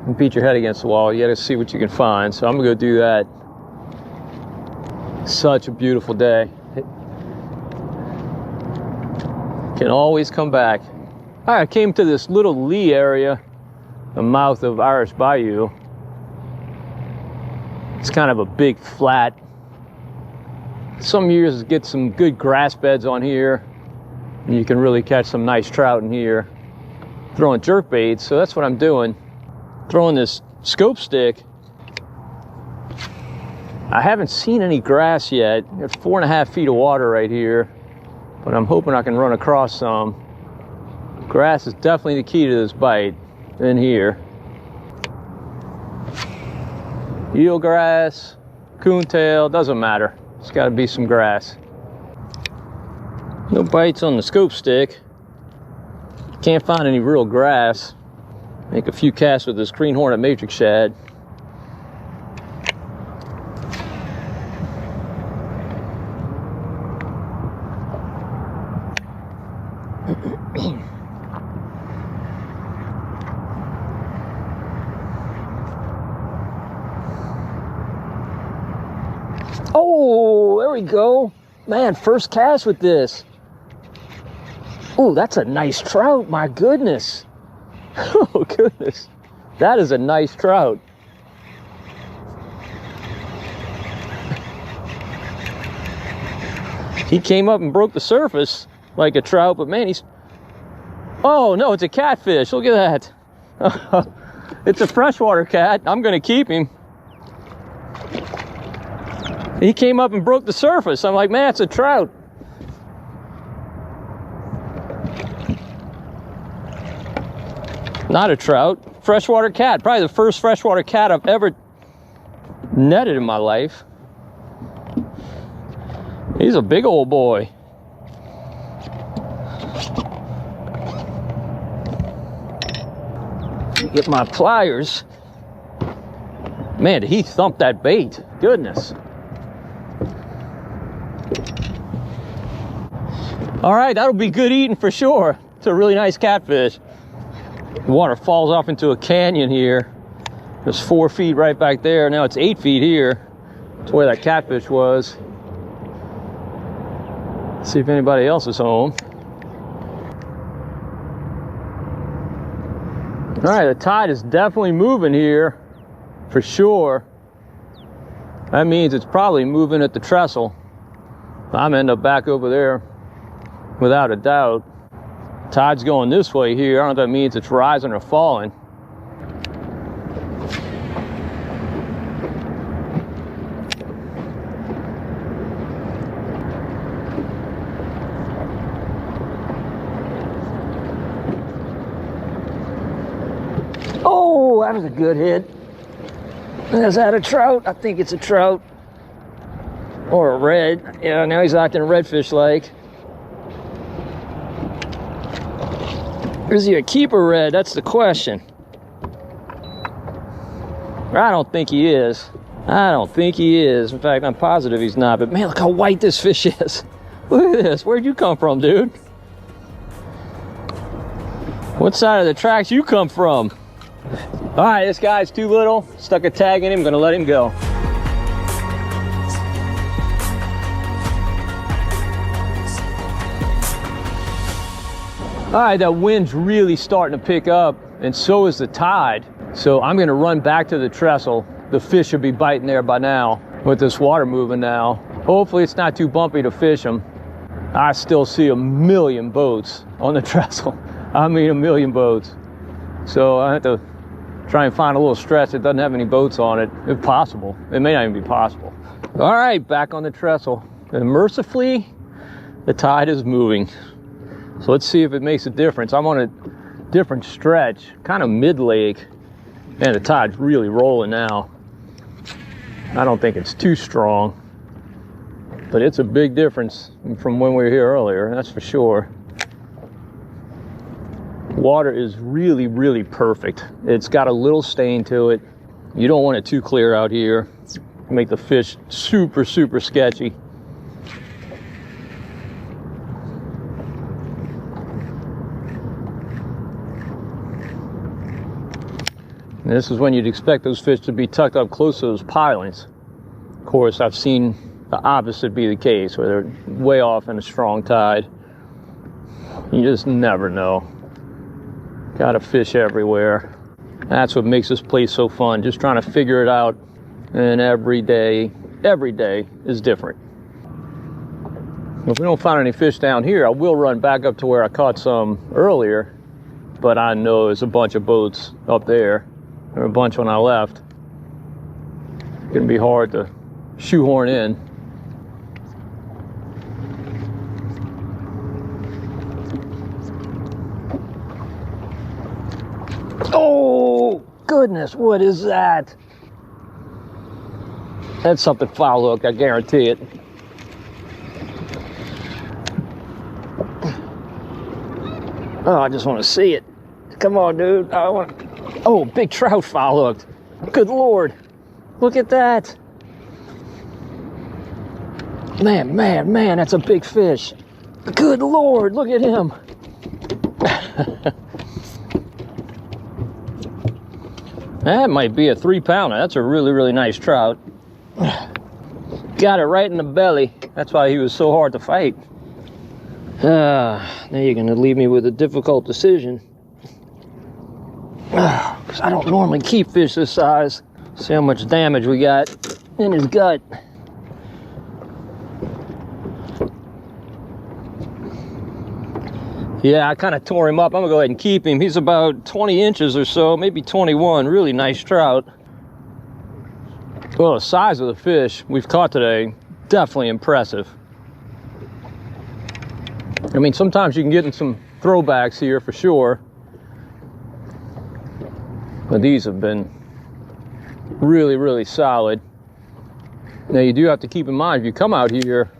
and beat your head against the wall. You gotta see what you can find. So I'm gonna go do that. Such a beautiful day. Can always come back. All right, I came to this little lee area, the mouth of Irish Bayou. It's kind of a big flat. Some years get some good grass beds on here, and you can really catch some nice trout in here. Throwing jerk baits, so that's what I'm doing. Throwing this scope stick. I haven't seen any grass yet. There's 4.5 feet of water right here, but I'm hoping I can run across some. Grass is definitely the key to this bite in here. Eelgrass, coontail, doesn't matter. It's got to be some grass. No bites on the scope stick. Can't find any real grass. Make a few casts with this green hornet matrix shad. Oh, there we go. Man, first cast with this. Oh, that's a nice trout, my goodness. Oh, goodness. That is a nice trout. He came up and broke the surface like a trout, but man, he's... Oh, no, it's a catfish. Look at that. It's a freshwater cat. I'm going to keep him. He came up and broke the surface. I'm like, man, it's a trout. Not a trout, freshwater cat. Probably the first freshwater cat I've ever netted in my life. He's a big old boy. Get my pliers. Man, did he thump that bait? Goodness. All right, that'll be good eating for sure. It's a really nice catfish. The water falls off into a canyon here. There's 4 feet right back there. Now it's 8 feet here. That's where that catfish was. Let's see if anybody else is home. All right, the tide is definitely moving here for sure. That means it's probably moving at the trestle. I'm end up back over there without a doubt. Tide's going this way here. I don't know if that means it's rising or falling. Oh, that was a good hit. Is that a trout? I think it's a trout. Or a red. Yeah, now he's acting redfish-like. Or is he a keeper red? That's the question. I don't think he is. I don't think he is. In fact, I'm positive he's not. But man, look how white this fish is. Look at this. Where'd you come from, dude? What side of the tracks you come from? All right, this guy's too little. Stuck a tag in him. I'm gonna let him go. All right, that wind's really starting to pick up, and so is the tide. So I'm gonna run back to the trestle. The fish should be biting there by now with this water moving now. Hopefully it's not too bumpy to fish them. I still see a million boats on the trestle. I mean, a million boats. So I have to Try and find a little stretch that doesn't have any boats on it, if possible. It may not even be possible. All right, back on the trestle. And mercifully, the tide is moving. So let's see if it makes a difference. I'm on a different stretch, kind of mid-lake. Man, the tide's really rolling now. I don't think it's too strong, but it's a big difference from when we were here earlier, that's for sure. Water is really, really perfect. It's got a little stain to it. You don't want it too clear out here. Make the fish super, super sketchy. And this is when you'd expect those fish to be tucked up close to those pilings. Of course, I've seen the opposite be the case, where they're way off in a strong tide. You just never know. Got to fish everywhere. That's what makes this place so fun, just trying to figure it out. And every day is different. If we don't find any fish down here, I will run back up to where I caught some earlier, but I know there's a bunch of boats up there. There were a bunch when I left. It's gonna be hard to shoehorn in. Oh, goodness, what is that? That's something foul hook, I guarantee it. Oh, I just want to see it. Come on, dude. I want. Oh, big trout foul hooked. Good Lord. Look at that. Man, that's a big fish. Good Lord, look at him. That might be a 3-pounder. That's a really, really nice trout. Got it right in the belly. That's why he was so hard to fight. Now you're gonna leave me with a difficult decision. Because I don't normally keep fish this size. See how much damage we got in his gut. Yeah, I kind of tore him up. I'm gonna go ahead and keep him. He's about 20 inches or so, maybe 21. Really nice trout. Well, the size of the fish we've caught today, definitely impressive. I mean, sometimes you can get in some throwbacks here for sure, but these have been really, really solid. Now, you do have to keep in mind, if you come out here,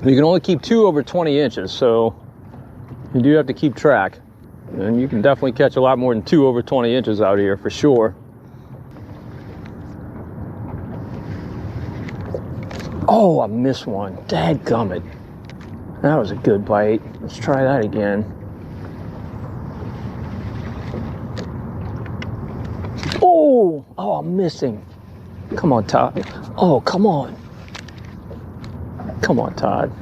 you can only keep 2 over 20 inches, so you do have to keep track. And you can definitely catch a lot more than 2 over 20 inches out here for sure. Oh, I missed one. Dadgummit. That was a good bite. Let's try that again. Oh, I'm missing. Come on, Todd. Oh, come on. Come on, Todd.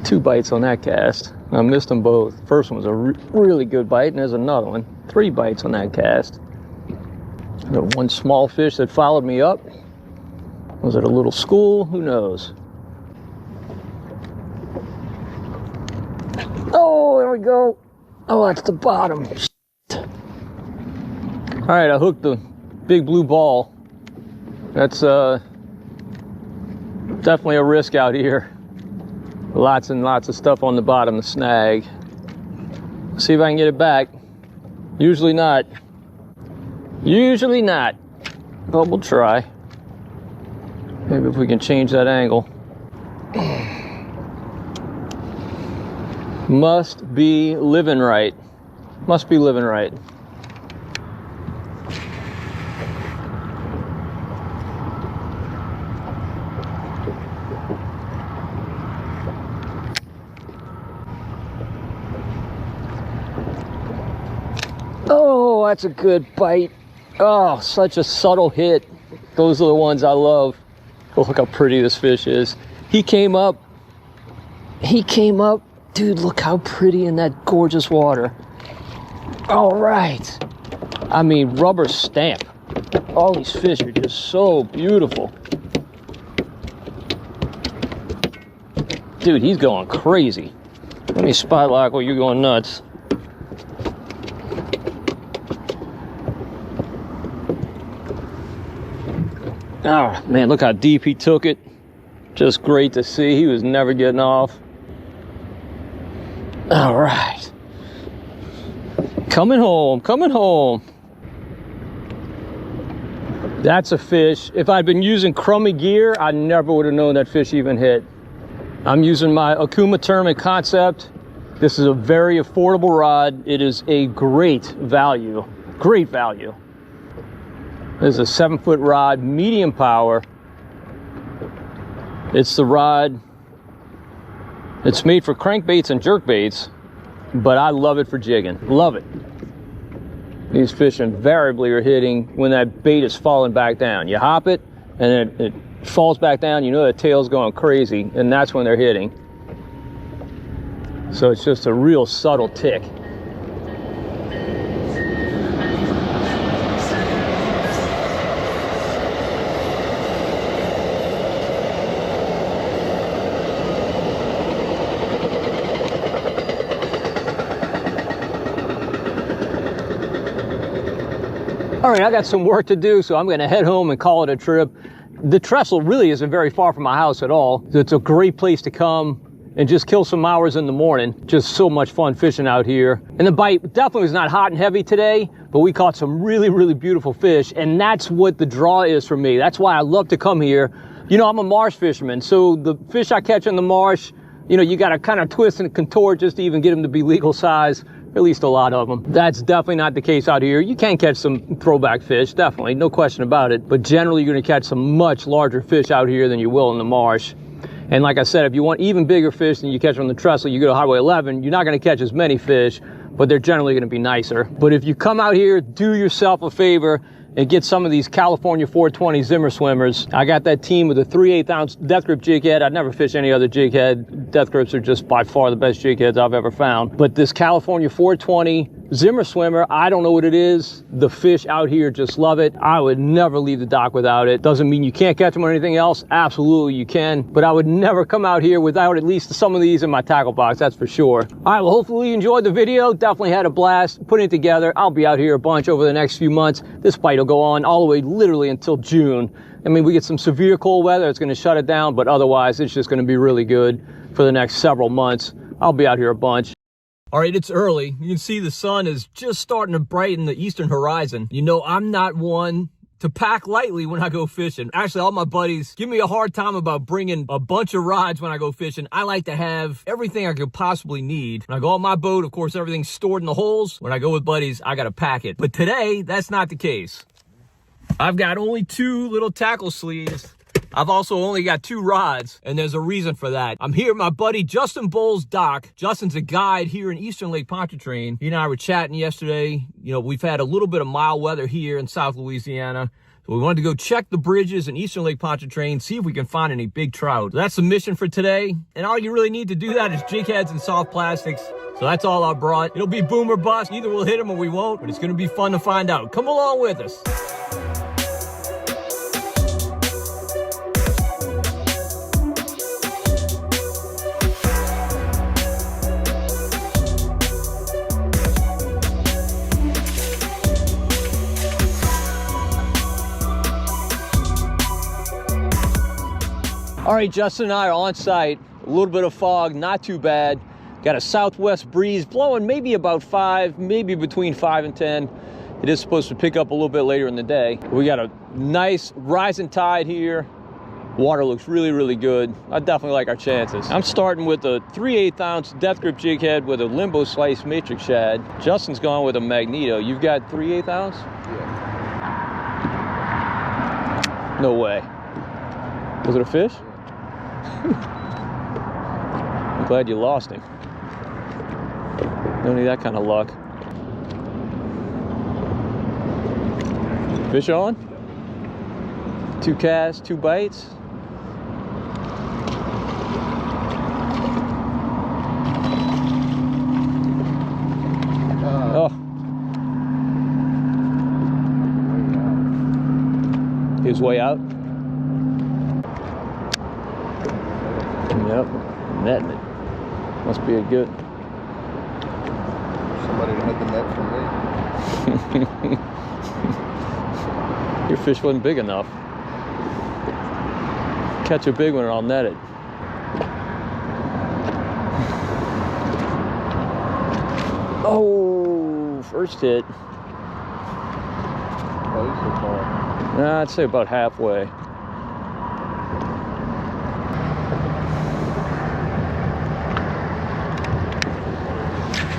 2 bites on that cast. I missed them both. First one was a really good bite, and there's another one. 3 bites on that cast. The one small fish that followed me up. Was it a little school? Who knows? Oh, there we go. Oh, that's the bottom. All right, I hooked the big blue ball. That's definitely a risk out here. Lots and lots of stuff on the bottom to snag. See if I can get it back. Usually not. Usually not. But we'll try. Maybe if we can change that angle. Must be living right. Must be living right. Oh, that's a good bite. Oh, such a subtle hit. Those are the ones I love. Oh, look how pretty this fish is. He came up. Dude, look how pretty in that gorgeous water. All right. I mean, rubber stamp. All these fish are just so beautiful. Dude, he's going crazy. Let me spot lock while you're going nuts. Oh, man, look how deep he took it. Just great to see. He was never getting off. All right. Coming home, coming home. That's a fish. If I'd been using crummy gear, I never would have known that fish even hit. I'm using my Akuma Tournament Concept. This is a very affordable rod. It is a great value. Great value. This is a 7-foot rod, medium power. It's the rod. It's made for crankbaits and jerkbaits, but I love it for jigging. Love it. These fish invariably are hitting when that bait is falling back down. You hop it, and then it falls back down. You know the tail's going crazy, and that's when they're hitting. So it's just a real subtle tick. All right, I got some work to do, so I'm going to head home and call it a trip. The trestle really isn't very far from my house at all. It's a great place to come and just kill some hours in the morning. Just so much fun fishing out here. And the bite definitely was not hot and heavy today, but we caught some really, really beautiful fish. And that's what the draw is for me. That's why I love to come here. You know, I'm a marsh fisherman, so the fish I catch in the marsh, you know, you got to kind of twist and contort just to even get them to be legal size. At least a lot of them. That's definitely not the case out here. You can catch some throwback fish, definitely, no question about it. But generally, you're going to catch some much larger fish out here than you will in the marsh. And like I said, if you want even bigger fish than you catch on the trestle, you go to Highway 11, you're not going to catch as many fish, but they're generally going to be nicer. But if you come out here, do yourself a favor and get some of these California 420 Zimmer swimmers. I got that team with a 3/8 ounce death grip jig head. I'd never fish any other jig head. Death grips are just by far the best jig heads I've ever found. But this California 420 Zimmer swimmer, I don't know what it is. The fish out here just love it. I would never leave the dock without it. Doesn't mean you can't catch them or anything else. Absolutely you can. But I would never come out here without at least some of these in my tackle box, that's for sure. All right, well, hopefully you enjoyed the video. Definitely had a blast putting it together. I'll be out here a bunch over the next few months. This bite will go on all the way literally until June. I mean, we get some severe cold weather, it's going to shut it down, but otherwise it's just going to be really good for the next several months. I'll be out here a bunch. All right, it's early. You can see the sun is just starting to brighten the eastern horizon. You know, I'm not one to pack lightly when I go fishing. Actually, all my buddies give me a hard time about bringing a bunch of rods when I go fishing. I like to have everything I could possibly need. When I go on my boat, of course, everything's stored in the holes. When I go with buddies, I got to pack it. But today, that's not the case. I've got only 2 little tackle sleeves. I've also only got 2 rods, and there's a reason for that. I'm here at my buddy Justin Bowles' dock. Justin's a guide here in eastern Lake Pontchartrain. He and I were chatting yesterday. You know, we've had a little bit of mild weather here in South Louisiana. So we wanted to go check the bridges in eastern Lake Pontchartrain, see if we can find any big trout. That's the mission for today. And all you really need to do that is jig heads and soft plastics. So that's all I brought. It'll be boom or bust. Either we'll hit them or we won't, but it's going to be fun to find out. Come along with us. All right, Justin and I are on site. A little bit of fog, not too bad. Got a southwest breeze blowing maybe about 5, maybe between 5 and 10. It is supposed to pick up a little bit later in the day. We got a nice rising tide here. Water looks really, really good. I definitely like our chances. I'm starting with a 3/8 ounce death grip jig head with a limbo slice matrix shad. Justin's gone with a magneto. You've got 3/8 ounce? Yeah. No way. Was it a fish? I'm glad you lost him. Don't need that kind of luck. Fish on? 2 casts, 2 bites. Oh. His way out. Yep, netting it. Must be a good.
Somebody had the net for me.
Your fish wasn't big enough. Catch a big one and I'll net it. Oh, first hit.
Oh, he's so far.
Nah, I'd say about halfway.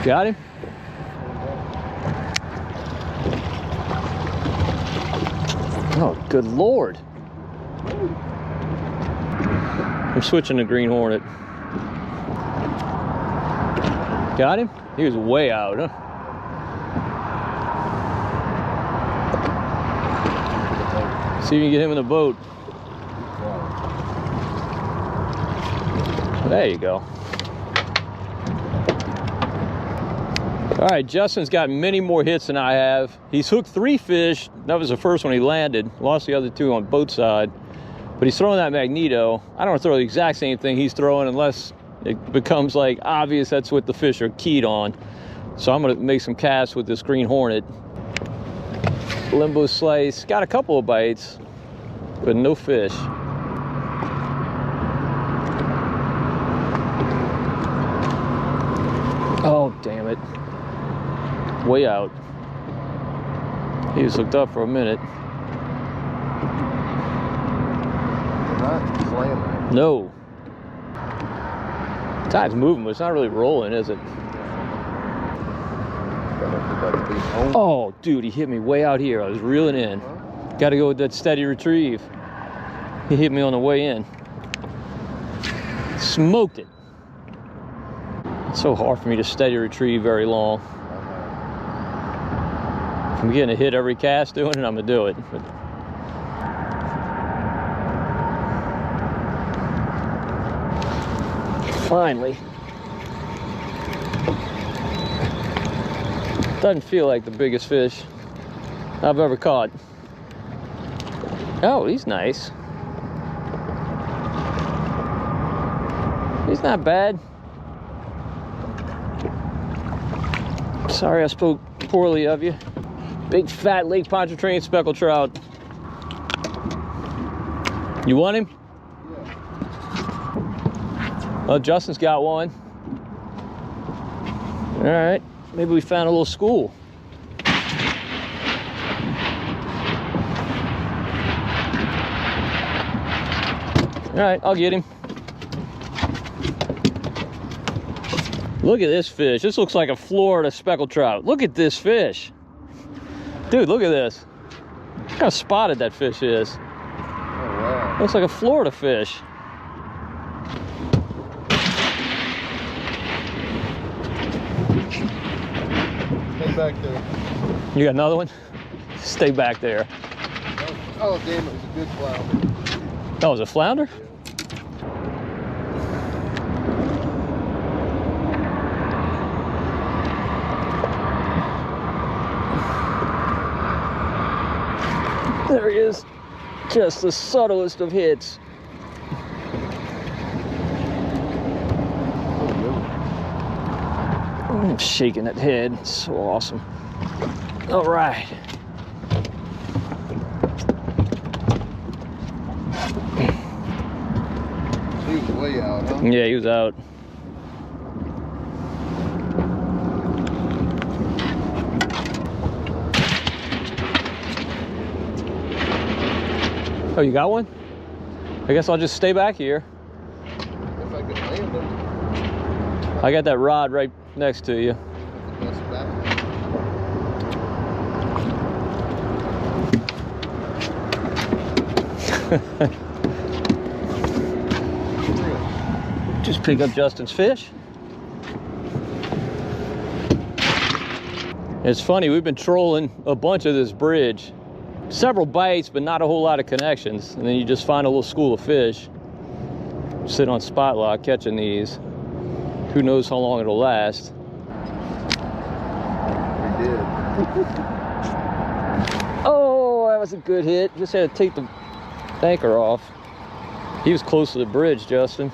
Got him? Oh, good Lord. I'm switching to Green Hornet. Got him? He was way out, huh? See if you can get him in the boat. There you go. All right, Justin's got many more hits than I have. He's hooked 3 fish. That was the first one he landed. Lost the other 2 on boat side. But he's throwing that magneto. I don't want to throw the exact same thing he's throwing unless it becomes like obvious that's what the fish are keyed on. So I'm gonna make some casts with this Green Hornet. Limbo slice, got a couple of bites, but no fish. Oh, damn it. Way out. He was hooked up for a minute.
Not slamming.
No. Tide's moving, but it's not really rolling, is it? Oh, dude, he hit me way out here. I was reeling in. Got to go with that steady retrieve. He hit me on the way in. Smoked it. It's so hard for me to steady retrieve very long. If I'm getting a hit every cast doing it, I'm going to do it. But finally. Doesn't feel like the biggest fish I've ever caught. Oh, he's nice. He's not bad. Sorry I spoke poorly of you. Big fat Lake Pontchartrain speckled trout. You want him? Yeah. Well, Justin's got one. All right, maybe we found a little school. All right, I'll get him. Look at this fish. This looks like a Florida speckled trout. Look at this fish. Dude, look at this. Look how spotted that fish is.
Oh, wow.
Looks like a Florida fish.
Stay back there.
You got another one? Stay back there.
Oh, damn, it was a good flounder.
That was a flounder?
Yeah.
There he is. Just the subtlest of hits. I'm shaking that head. It's so awesome. All right.
He was way out, huh?
Yeah, he was out. Oh, you got one? I guess I'll just stay back here.
If I could land him.
I got that rod right next to you.
That's back.
Just pick up Justin's fish. It's funny, we've been trolling a bunch of this bridge. Several bites, but not a whole lot of connections. And then you just find a little school of fish. Sit on spot lock catching these. Who knows how long it'll last.
We did.
Oh, that was a good hit. Just had to take the anchor off. He was close to the bridge, Justin.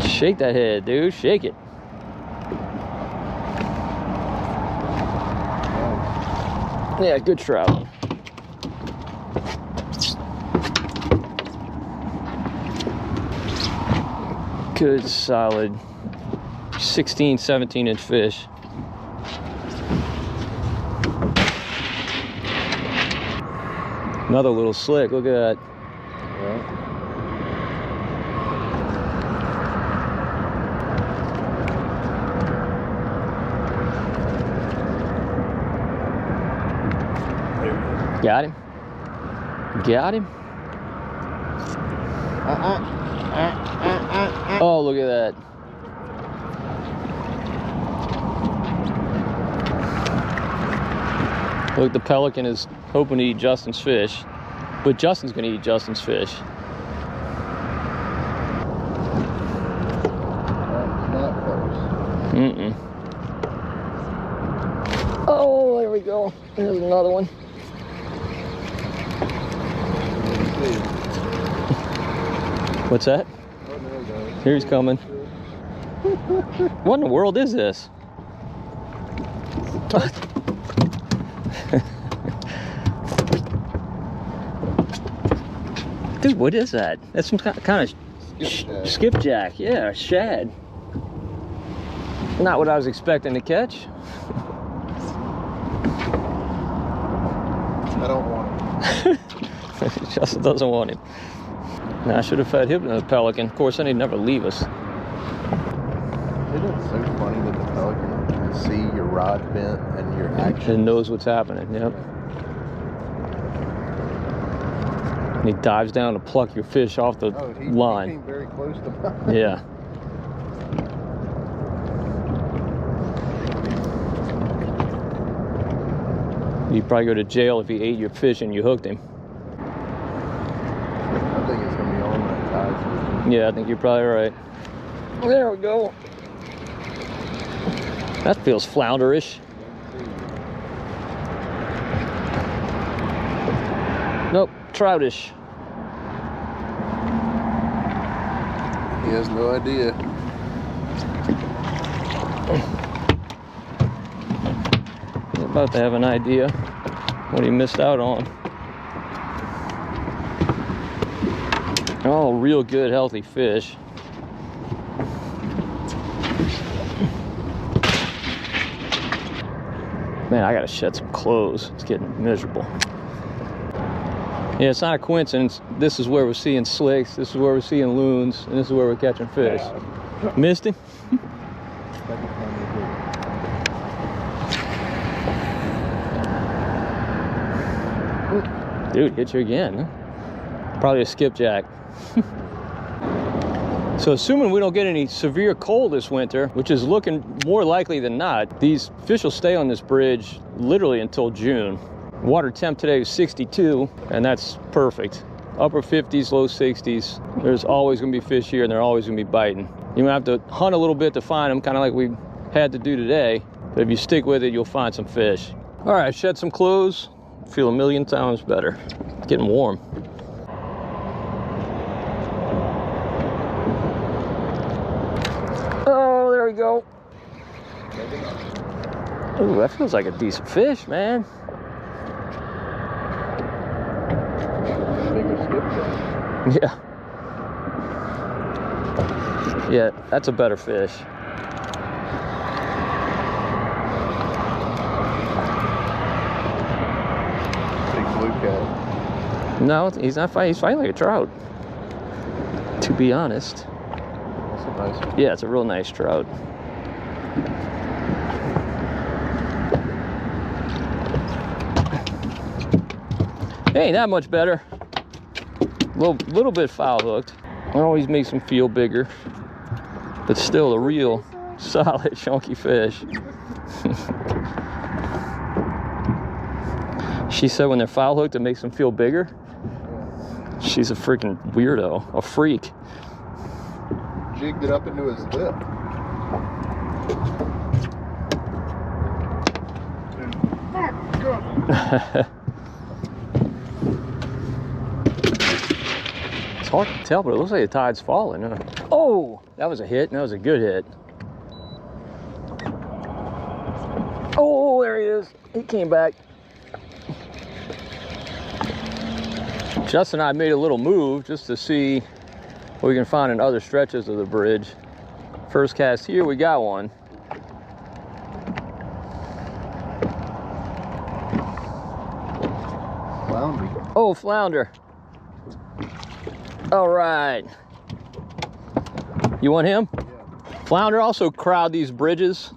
Shake that head, dude. Shake it. Yeah, good trout. Good solid 16, 17-inch fish. Another little slick, look at that. Got him. Got him. Oh, look at that. Look, the pelican is hoping to eat Justin's fish, but Justin's going to eat Justin's fish.
That's not close.
Mm-mm. Oh, there we go. There's another one. What's that?
Oh, no, guys.
Here he's coming. What in the world is this? Dude, what is that? That's some kind of skipjack. Yeah, a shad. Not what I was expecting to catch.
I don't want it.
Justin doesn't want him. Now, I should have fed him the pelican. Of course, then he'd never leave us.
Isn't it so funny that the pelican can see your rod bent and your actions?
And knows what's happening, yep. And he dives down to pluck your fish off the line.
He came very close to mine.
Yeah. You'd probably go to jail if he ate your fish and you hooked him.
I think it's gonna be on that tide.
Yeah, I think you're probably right. There we go. That feels flounderish. Nope, troutish.
He has no idea.
He's about to have an idea what he missed out on. Oh, real good, healthy fish. Man, I gotta shed some clothes. It's getting miserable. Yeah, it's not a coincidence. This is where we're seeing slicks, this is where we're seeing loons, and this is where we're catching fish. Missed him? Dude, hit you again, huh? Probably a skipjack. So assuming we don't get any severe cold this winter, which is looking more likely than not, these fish will stay on this bridge literally until June. Water temp today is 62, and that's perfect. Upper 50s, low 60s. There's always gonna be fish here, and they're always gonna be biting. You might have to hunt a little bit to find them, kind of like we had to do today, but if you stick with it, you'll find some fish. All right, shed some clothes. Feel a million times better. It's getting warm. Oh, there we go. Ooh, that feels like a decent fish, man. Yeah. Yeah, that's a better fish.
Big blue cat.
No, he's not fighting. He's fighting like a trout, to be honest.
That's a nice one.
Yeah, it's a real nice trout. Hey, not much better. Little bit foul hooked. Always makes them feel bigger, but still a real solid chunky fish. She said when they're foul hooked, it makes them feel bigger. She's a freaking weirdo, a freak.
Jigged it up into his lip.
It's hard to tell, but it looks like the tide's falling. Huh? Oh, that was a hit. That was a good hit. Oh, there he is. He came back. Justin and I made a little move just to see what we can find in other stretches of the bridge. First cast here, we got one.
Flounder.
Oh, flounder. All right. You want him?
Yeah.
Flounder also crowd these bridges,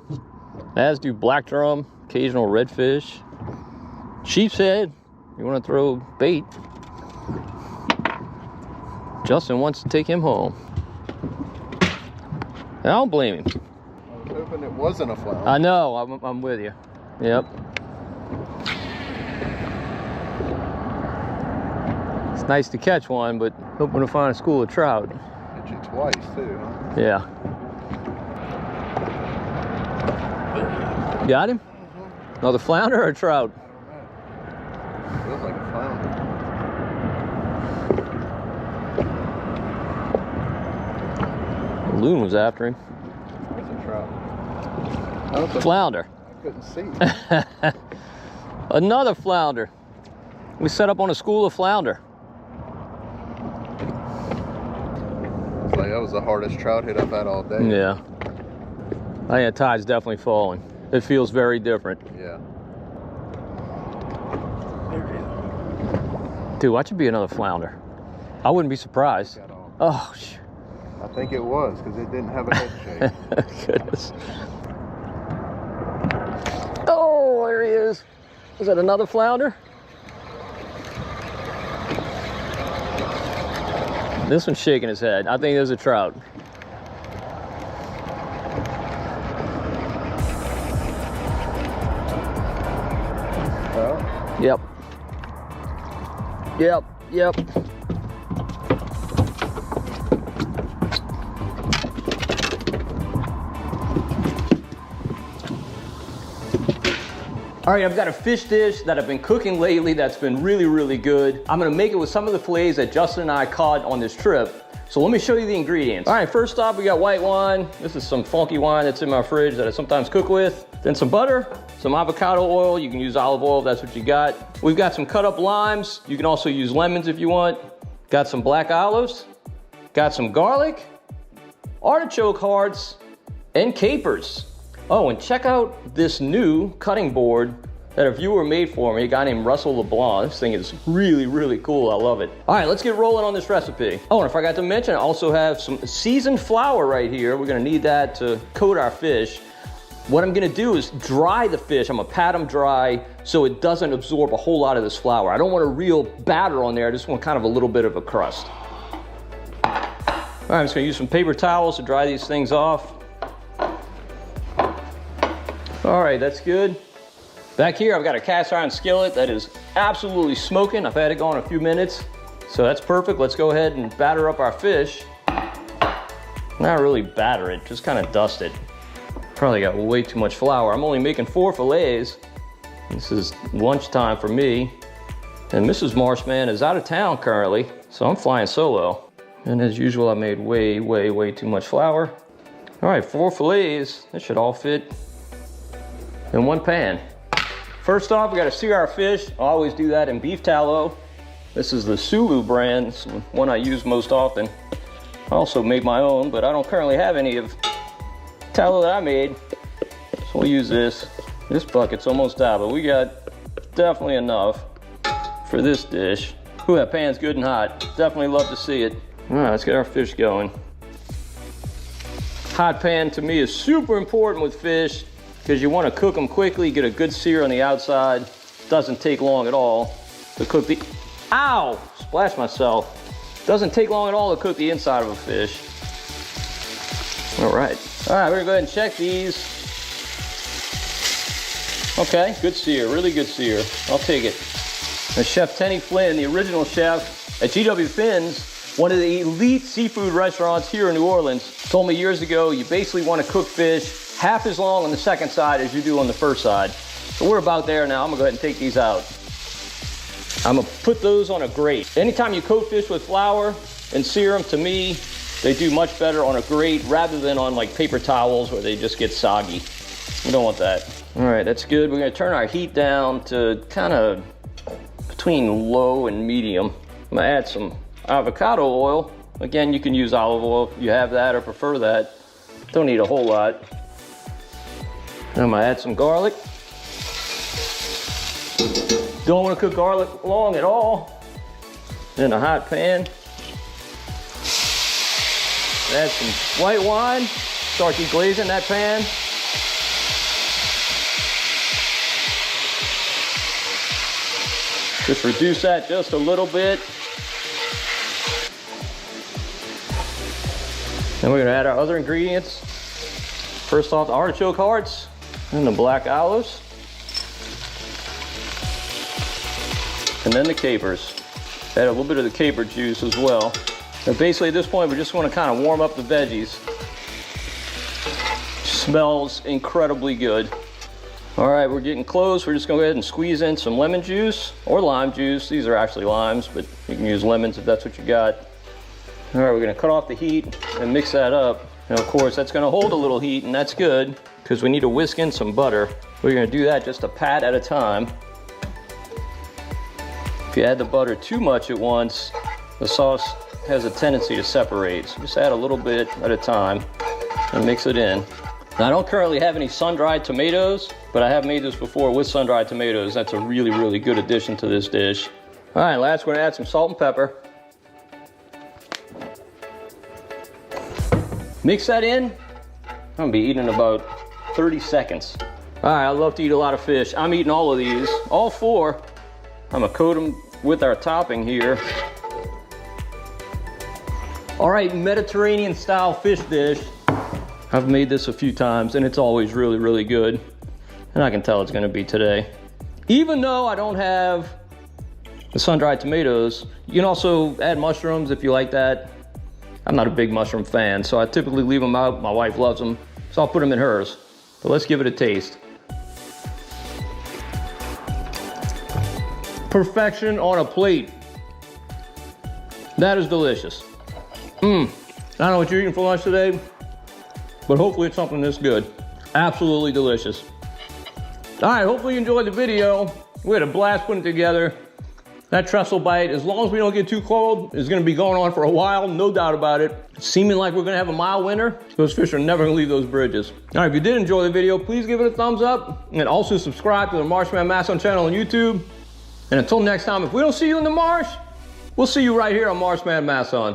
as do black drum, occasional redfish, sheep's head. You want to throw bait? Justin wants to take him home. I don't blame him.
I was hoping it wasn't a flounder.
I know, I'm with you. Yep. It's nice to catch one, but hoping to find a school of trout.
Hit you twice too, huh?
Yeah. Got him? Another flounder or a trout?
Feels like a flounder.
The loon was after him.
That's a trout. That was a
Flounder.
I couldn't see.
Another flounder. We set up on a school of flounder.
It's like that was the hardest trout hit I've had all day.
Yeah. I think the tide's definitely falling. It feels very different.
Yeah.
Dude, watch it be another flounder. I wouldn't be surprised.
Got off.
Oh, shoot.
I think it was because it didn't have a head shake.
Goodness. Oh, there he is. Is that another flounder? This one's shaking his head. I think there's a trout.
Well,
Yep. Yep, yep. All right, I've got a fish dish that I've been cooking lately that's been really, really good. I'm gonna make it with some of the fillets that Justin and I caught on this trip. So let me show you the ingredients. All right, first off, we got white wine. This is some funky wine that's in my fridge that I sometimes cook with. Then some butter, some avocado oil. You can use olive oil if that's what you got. We've got some cut up limes. You can also use lemons if you want. Got some black olives. Got some garlic, artichoke hearts, and capers. Oh, and check out this new cutting board that a viewer made for me, a guy named Russell LeBlanc. This thing is really, really cool. I love it. All right, let's get rolling on this recipe. Oh, and I forgot to mention, I also have some seasoned flour right here. We're gonna need that to coat our fish. What I'm gonna do is dry the fish. I'm gonna pat them dry so it doesn't absorb a whole lot of this flour. I don't want a real batter on there. I just want kind of a little bit of a crust. All right, I'm just gonna use some paper towels to dry these things off. All right, that's good. Back here, I've got a cast iron skillet that is absolutely smoking. I've had it going a few minutes, so that's perfect. Let's go ahead and batter up our fish. Not really batter it, just kind of dust it. Probably got way too much flour. I'm only making 4 fillets. This is lunchtime for me. And Mrs. Marshman is out of town currently, so I'm flying solo. And as usual, I made way, way, way too much flour. All right, 4 fillets. That should all fit in one pan. First off, we gotta sear our fish. I always do that in beef tallow. This is the Sulu brand. It's one I use most often. I also made my own, but I don't currently have any of tallow that I made. So we'll use this. This bucket's almost out, but we got definitely enough for this dish. Ooh, that pan's good and hot. Definitely love to see it. All right, let's get our fish going. Hot pan to me is super important with fish, because you want to cook them quickly, get a good sear on the outside. Doesn't take long at all to cook the, ow, splashed myself. Doesn't take long at all to cook the inside of a fish. All right, we're gonna go ahead and check these. Okay, good sear, really good sear. I'll take it. And Chef Tenny Flynn, the original chef at GW Finn's, one of the elite seafood restaurants here in New Orleans, told me years ago, you basically want to cook fish half as long on the second side as you do on the first side. So we're about there now. I'm gonna go ahead and take these out. I'm gonna put those on a grate. Anytime you coat fish with flour and sear them, to me, they do much better on a grate rather than on like paper towels where they just get soggy. We don't want that. All right, that's good. We're gonna turn our heat down to kind of between low and medium. I'm gonna add some avocado oil. Again, you can use olive oil if you have that or prefer that. Don't need a whole lot. I'm gonna add some garlic. Don't want to cook garlic long at all. In a hot pan. Add some white wine. Start deglazing that pan. Just reduce that just a little bit. Then we're gonna add our other ingredients. First off, the artichoke hearts and the black olives. And then the capers. Add a little bit of the caper juice as well. And basically at this point, we just want to kind of warm up the veggies. Smells incredibly good. All right, we're getting close. We're just gonna go ahead and squeeze in some lemon juice or lime juice. These are actually limes, but you can use lemons if that's what you got. All right, we're gonna cut off the heat and mix that up. And of course, that's gonna hold a little heat, and that's good because we need to whisk in some butter. We're gonna do that just a pat at a time. If you add the butter too much at once, the sauce has a tendency to separate. So just add a little bit at a time and mix it in. Now, I don't currently have any sun-dried tomatoes, but I have made this before with sun-dried tomatoes. That's a really, really good addition to this dish. All right, last we're gonna add some salt and pepper. Mix that in. I'm gonna be eating in about 30 seconds. All right, I love to eat a lot of fish. I'm eating all of these, all 4. I'm gonna coat them with our topping here. All right, Mediterranean style fish dish. I've made this a few times and it's always really, really good. And I can tell it's gonna be today. Even though I don't have the sun-dried tomatoes, you can also add mushrooms if you like that. I'm not a big mushroom fan, so I typically leave them out. My wife loves them, so I'll put them in hers. But let's give it a taste. Perfection on a plate. That is delicious. I don't know what you're eating for lunch today, but hopefully it's something this good. Absolutely delicious. All right, hopefully you enjoyed the video. We had a blast putting it together. That trestle bite, as long as we don't get too cold, is gonna be going on for a while, no doubt about it. It's seeming like we're gonna have a mild winter. Those fish are never gonna leave those bridges. All right, if you did enjoy the video, please give it a thumbs up and also subscribe to the Marshman Masson channel on YouTube. And until next time, if we don't see you in the marsh, we'll see you right here on Marshman Masson.